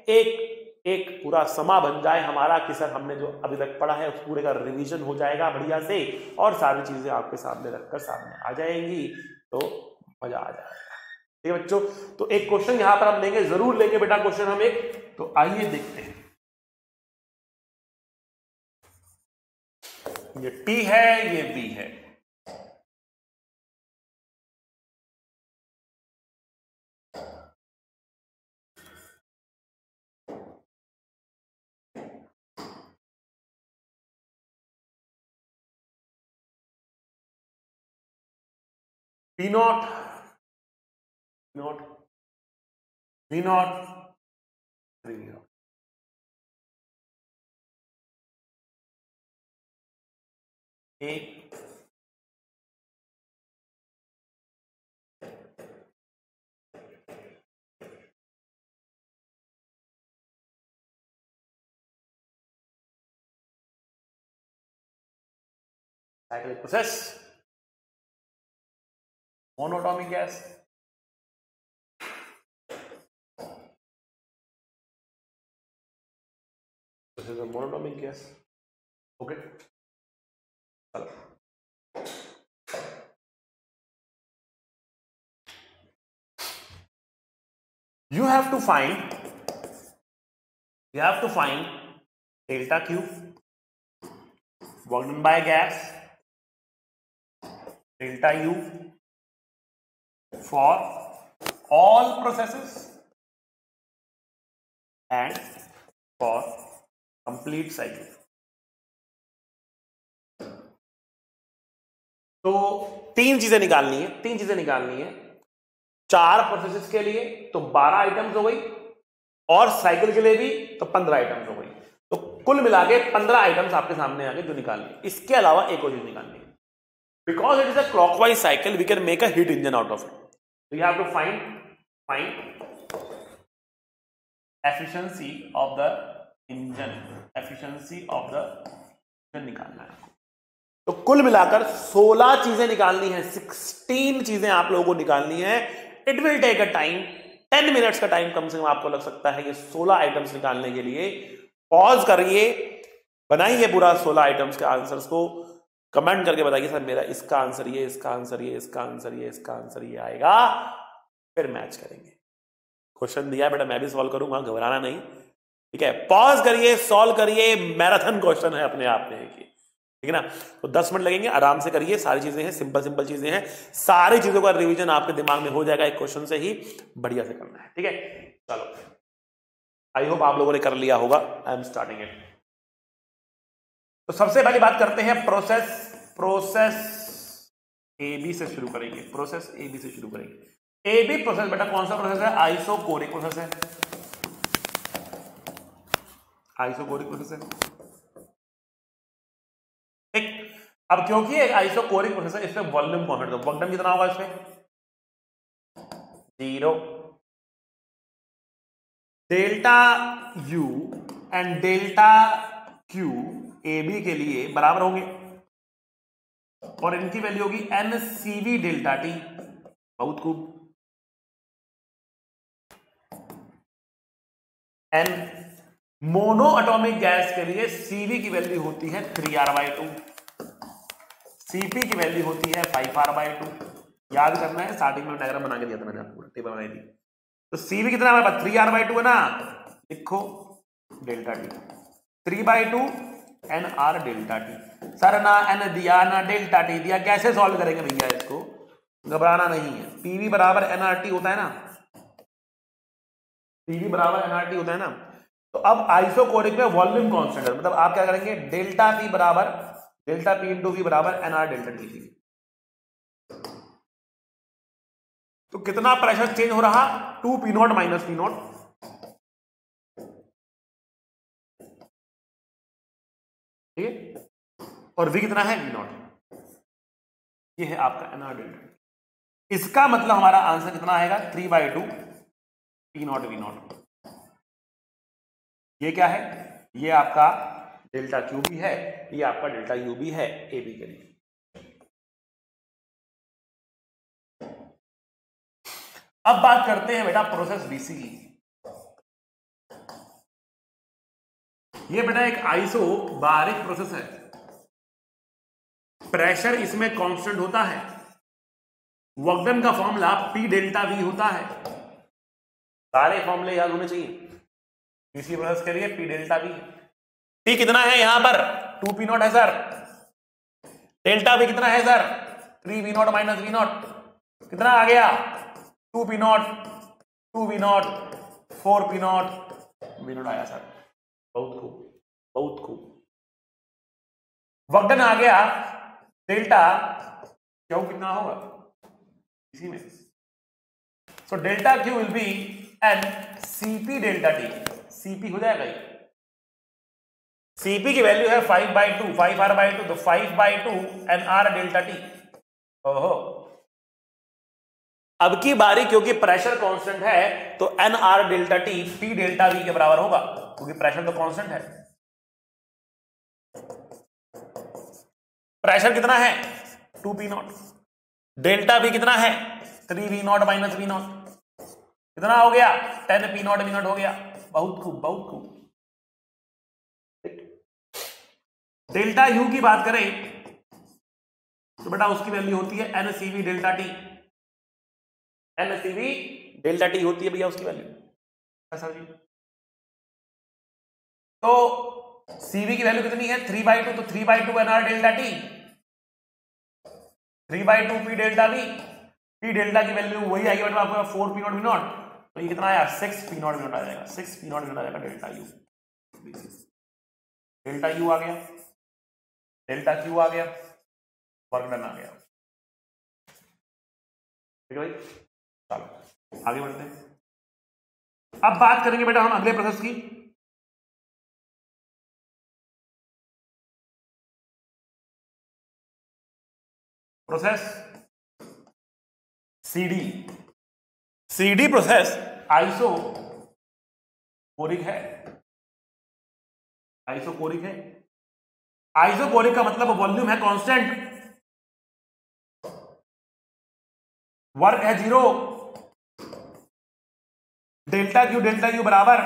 B: एक पूरा समा बन जाए हमारा कि सर हमने जो अभी तक पढ़ा है उस पूरे का रिवीजन हो जाएगा बढ़िया से, और सारी चीजें आपके सामने रखकर सामने आ जाएंगी, तो मजा आ जाएगा। ठीक है बच्चों, तो एक क्वेश्चन यहां पर हम लेंगे, जरूर लेंगे बेटा क्वेश्चन हम एक। तो आइए देखते हैं, ये T है, ये B है। P not, not V not, 3 not. एक cyclic process, monatomic gas, this is a monatomic gas. Okay, चलो you have to find delta Q work done by gas, delta U for all processes and for complete cycle. तो तीन चीजें निकालनी है, 4 processes के लिए तो 12 आइटम्स हो गई, और साइकिल के लिए भी तो 15 आइटम्स हो गई। तो कुल मिला के 15 आइटम्स आपके सामने आ गए जो निकालनी। इसके अलावा एक और चीज निकालनी है, because it is a clockwise cycle we can make a heat engine out of it. तो you have to find efficiency of the engine, efficiency of the engine निकालना है आपको। तो कुल मिलाकर 16 चीजें निकालनी है, 16 चीजें आप लोगों को निकालनी है। It will take a time, 10 minutes का टाइम कम से कम आपको लग सकता है ये 16 आइटम्स निकालने के लिए। पॉज करिए, बनाइए पूरा 16 आइटम्स के आंसर्स को, कमेंट करके बताइए सर मेरा इसका आंसर ये, इसका आंसर ये, इसका आंसर ये, इसका आंसर ये आएगा, फिर मैच करेंगे। क्वेश्चन दिया बेटा, मैं भी सॉल्व करूंगा, घबराना नहीं, ठीक है। पॉज करिए, सॉल्व करिए, मैराथन क्वेश्चन है अपने आप में, ठीक है ना। तो 10 मिनट लगेंगे, आराम से करिए, सारी चीजें हैं, सिंपल सिंपल चीजें हैं, सारी चीजों का रिवीजन आपके दिमाग में हो जाएगा एक क्वेश्चन से ही, बढ़िया से करना है, ठीक है। चलो, आई होप आप लोगों ने कर लिया होगा। I am starting it. तो सबसे पहली बात करते हैं प्रोसेस ए बी से शुरू करेंगे, प्रोसेस ए बी से शुरू करेंगे। ए बी प्रोसेस बेटा कौन सा प्रोसेस है? आइसोकोरिक प्रोसेस है, आइसोकोरिक प्रोसेस है, ठीक। अब क्योंकि एक आइसोकोरिक प्रोसेस है, इसमें वॉल्यूम कॉन्स्टेंट, तो वॉल्यूम कितना होगा इसमें? 0। Delta U and delta Q A B के लिए बराबर होंगे, और इनकी वैल्यू होगी N C V delta T. बहुत खूब। एन मोनो एटॉमिक गैस के लिए सीवी की वैल्यू होती है 3r/2, सीपी की वैल्यू होती है 5r/2। याद करना है, स्टार्टिंग में डायग्राम बना के दिया था मैंने आपको, टेबल बनाई थी। तो सीवी कितना हमारे पास? 3r/2 है ना, लिखो delta T 3/2 N R delta T. Sir ना एन दिया ना डेल्टा टी दिया, कैसे सॉल्व करेंगे भैया इसको? घबराना नहीं है। पीवी बराबर एनआरटी होता है ना, पीवी बराबर एनआरटी होता है ना। तो अब आइसोकोरिक में वॉल्यूम कांस्टेंट है, मतलब आप क्या करेंगे? डेल्टा पी बराबर डेल्टा पी इंटू वी बराबर एनआर डेल्टा टी। तो कितना प्रेशर चेंज हो रहा? 2 P naught minus P naught, ठीक है। और वी कितना है? V naught. ये है आपका एनआर डेल्टा। इसका मतलब हमारा आंसर कितना आएगा? 3/2 पी नॉट वी नॉट। ये क्या है? ये आपका डेल्टा क्यू भी है, ये आपका डेल्टा यू भी है ए बी के लिए। अब बात करते हैं बेटा प्रोसेस बीसी की। ये बेटा एक आइसोबारिक प्रोसेस है, प्रेशर इसमें कांस्टेंट होता है, वर्कडन का फॉर्मूला पी डेल्टा वी होता है। सारे फॉर्मूले याद होने चाहिए बीसी प्रोसेस के लिए। पी डेल्टा वी, पी कितना है यहां पर? 2 पी नॉट है सर। डेल्टा वी कितना है sir? 3 V naught minus V naught. कितना आ गया? 2 P naught, 2 V naught, 4 P naught V naught आया सर। बहुत खूब, बहुत खूब। वर्कडन आ गया, डेल्टा क्यू कितना होगा इसी में? So delta Q will be N CP delta T. CP हो जाएगा ये, सीपी की वैल्यू है 5/2, 5r/2, तो 5/2 एन आर डेल्टा टी। ओहो, अब की बारी क्योंकि प्रेशर कांस्टेंट है तो N R delta T P delta V के बराबर होगा, क्योंकि प्रेशर तो कांस्टेंट है। प्रेशर कितना है? 2 पी नॉट। डेल्टा वी कितना है? 3 V naught minus V naught. कितना हो गया? 10 पी नॉट वी नॉट हो गया। बहुत खूब, बहुत खूब। डेल्टा यू की बात करें तो बेटा उसकी वैल्यू होती है N C V delta T. N C V delta T होती है भैया उसकी वैल्यू, सर जी। तो सीवी की वैल्यू कितनी है? 3/2, तो 3/2 N R delta T, 3/2 P delta V. P delta की वैल्यू वही आएगी मतलब आपको 4 पी नॉट वी नॉट, तो ये कितना आया? 6 पी नॉट वी नॉट आ जाएगा, 6 पी नॉट वी नॉट आ जाएगा डेल्टा यू। डेल्टा यू आ गया, डेल्टा क्यू आ गया, वर्क डन आ गया, ठीक है भाई। चलो आगे बढ़ते हैं। अब बात करेंगे बेटा हम अगले प्रोसेस की। Process CD. CD process isochoric है। आइसोकोरिक है। आइसोकोरिक का मतलब वॉल्यूम है कांस्टेंट, वर्क है 0, डेल्टा क्यू बराबर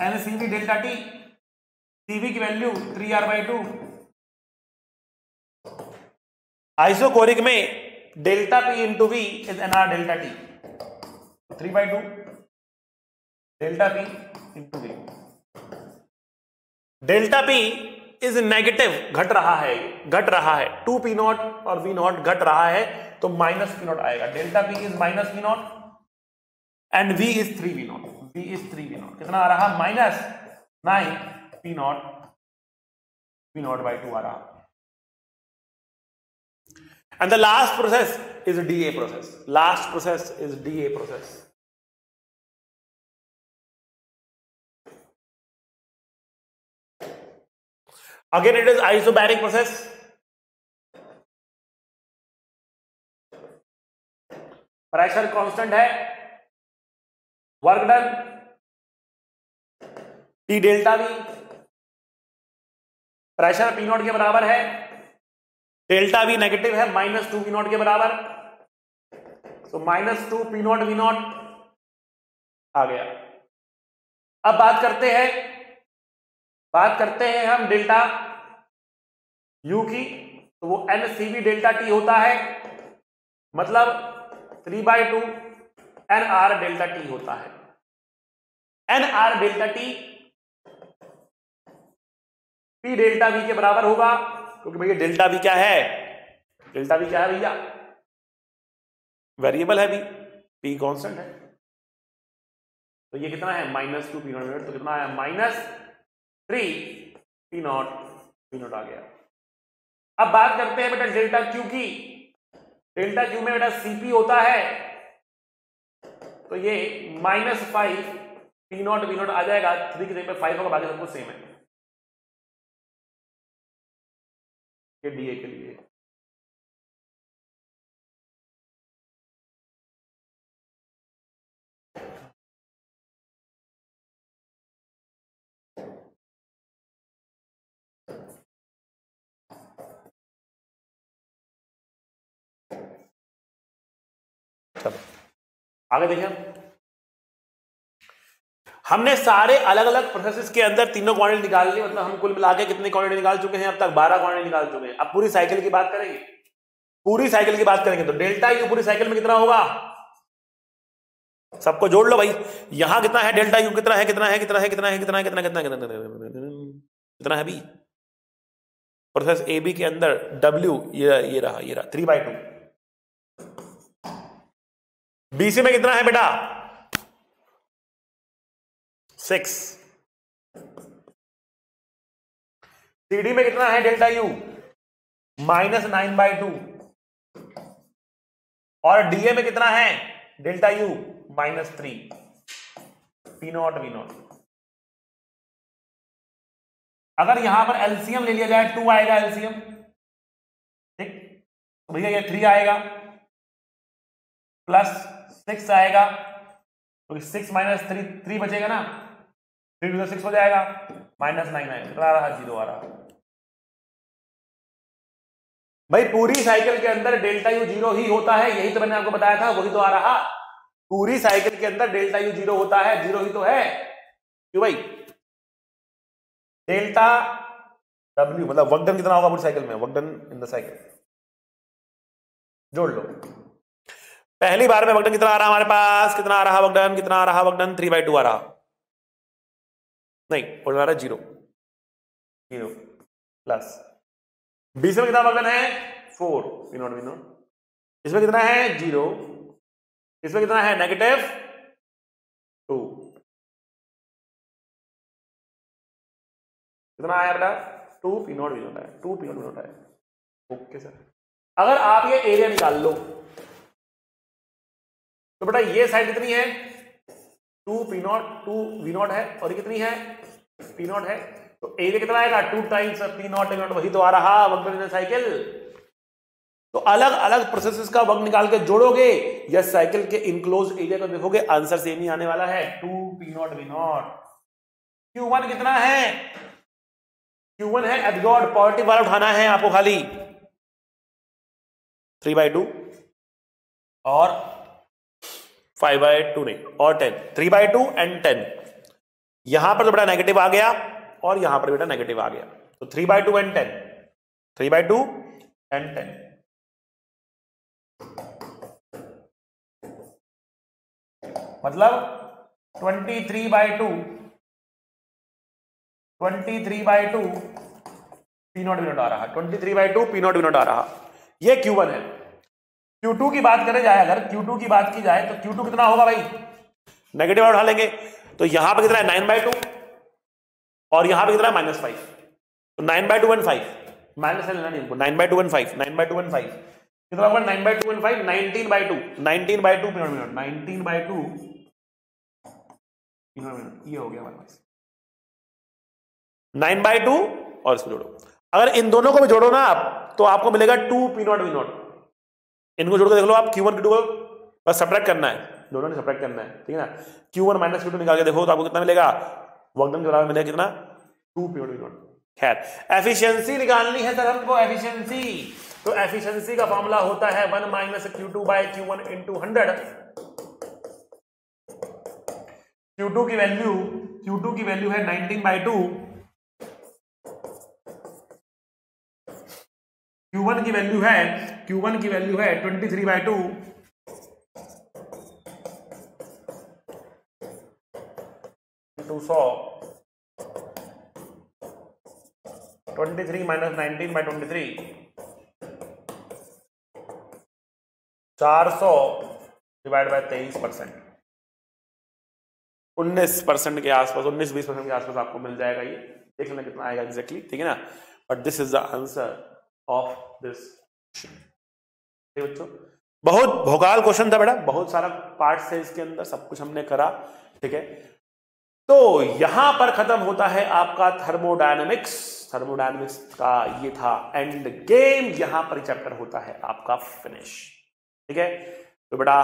B: एनसीवी डेल्टा टी, सीवी की वैल्यू 3r/2। आइसोकोरिक में delta P into V is N R delta T, 3/2 delta P into V. Delta P is negative, घट रहा है 2p0 और v0 घट रहा है तो -p0 आएगा। Delta P is -p0 and v is 3v0। कितना आ रहा? -9p0 v0/2 आ रहा। And the last process is DA process. Again it is isobaric process. Pressure constant है, work done T delta V, pressure P0 के बराबर है, delta V negative है, -2p0 के बराबर, तो -2p0 v0 आ गया। अब बात करते हैं हम डेल्टा U की, तो वो NCV डेल्टा T होता है, मतलब 3/2 NR डेल्टा T होता है। NR delta T P delta V के बराबर होगा, क्योंकि भैया डेल्टा V क्या है? भैया वेरिएबल है भी, P कांस्टेंट है, तो ये कितना है? -2p0, तो कितना आया? -3p0 v0 आ गया। अब बात करते हैं बेटा डेल्टा Q की। डेल्टा Q में बेटा Cp होता है, तो ये -5p0 v0 आ जाएगा। 3 की जगह पे 5 होगा, बाकी सब कुछ सेम है। ये डीए के लिए चलो आगे देखिए। हमने सारे अलग अलग प्रोसेसेस के अंदर तीनों क्वांटिटी निकाल ली, मतलब हम कुल मिला के कितनी क्वांटिटी निकाल चुके हैं अब तक? 12 क्वांटिटी निकाल चुके हैं। अब पूरी साइकिल की बात करेंगे। तो डेल्टा यू पूरी साइकिल में कितना होगा? सबको जोड़ लो भाई। यहां कितना है? डेल्टा यू कितना है बी? प्रोसेस ए बी के अंदर डब्ल्यू ये रहा 3/2। बीसी में कितना है बेटा? 6। सीडी में कितना है डेल्टा यू? -9/2। और डीए में कितना है डेल्टा यू? -3 p0 v0। अगर यहां पर एलसीएम ले लिया जाए 2 आएगा एलसीएम, ठीक, तो भैया ये 3 आएगा प्लस 6 आएगा, तो 6 - 3 बचेगा ना, 3 to 6 हो जाएगा, -9 आएगा, रहा 0 आ रहा। भाई पूरी साइकिल के अंदर डेल्टा यू 0 ही होता है, यही तो मैंने आपको बताया था, वही तो आ रहा। पूरी साइकिल के अंदर डेल्टा यू 0 होता है, 0 ही तो है। क्यों भाई? डेल्टा W मतलब वर्क डन कितना होगा पूरी साइकिल में? Work done in the cycle जोड़ लो। पहली बार में वर्क डन कितना आ रहा हमारे पास? कितना आ रहा वर्क डन? 3/2 आ रहा, नहीं और आ रहा 0 प्लस। बीच में कितना वर्क डन है? 4 v0 v0। इसमें कितना है? 0। इसमें कितना है? -2। कितना आया बेटा? 2p0 v0 है, 2p0 v0 है। ओके सर, अगर आप ये एरिया निकाल लो तो बेटा ये साइड कितनी है 2p0 2v0 है और ये कितनी है p0 है, तो एरिया कितना आएगा 2 टाइम्स p0 वही तो आ रहा वर्क साइकिल। तो अलग अलग प्रोसेसेस का वर्क निकाल के जोड़ोगे या साइकिल के इनक्लोज एरिया को देखोगे आंसर सेम ही आने वाला है 2p0v0। Q1 कितना है, Q1 है एब्जॉर्ब, पॉजिटिव वाला उठाना है आपको खाली 3/2 और 5/2 नहीं और 10, 3/2 एंड 10। यहां पर तो बेटा नेगेटिव आ गया और यहां पर बेटा नेगेटिव आ गया, तो 3/2 एंड 10, 3/2 एंड 10। मतलब 23/2 p0 आ रहा, 23/2 p0 आ रहा, ये Q1 है। Q2 की बात करें जाए, अगर Q2 की बात की जाए तो Q2 कितना होगा भाई, नेगेटिव उठा लेंगे, तो यहां पे कितना है 9/2 और यहां पे कितना है -5, तो 9/2 एंड 5 माइनस लेना नहीं, 9/2 एंड 5, 9/2 एंड 5 कितना होगा 9/2 एंड 5 19/2 19/2 p0 19/2 ये हो गया हमारे पास 9/2 और इसको जोड़ो, अगर इन दोनों को भी जोड़ो ना आप तो आपको मिलेगा 2p0v0। इनको जोड़ के देख लो आप, Q1 Q2 को बस सब्ट्रैक्ट करना है, दोनों ने सब्ट्रैक्ट करना है, ठीक है ना। Q1 माइनस Q2 निकाल के देखो तो आपको कितना मिलेगा, वर्कडन के बराबर मिलेगा कितना 2p0v0। खैर एफिशिएंसी निकालनी है सर हमको, एफिशिएंसी, तो एफिशिएंसी का फॉर्मूला होता है 1 - Q2/Q1 × 100। Q2 की वैल्यू है 19/2, Q1 की वैल्यू है 23/2, into 100, 23 - 19/23 400 डिवाइड बाय 23%, 19% के आसपास, 19-20% के आसपास आपको मिल जाएगा, ये देख लेना कितना आएगा एग्जैक्टली, ठीक है ना। But this is the answer of this question. बच्चों बहुत भोकाल क्वेश्चन था बेटा, बहुत सारा पार्ट्स है इसके अंदर, सब कुछ हमने करा, ठीक है। तो यहां पर खत्म होता है आपका थर्मोडायनेमिक्स का ये था एंड गेम, यहां पर चैप्टर होता है आपका फिनिश, ठीक है। तो बेटा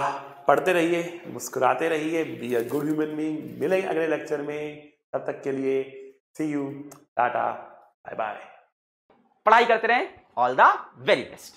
B: पढ़ते रहिए, मुस्कुराते रहिए, be a good human being. मिलेंगे अगले लेक्चर में, तब तक के लिए सी यू, टाटा, बाय बाय।
C: पढ़ाई करते रहें, ऑल द वेरी बेस्ट।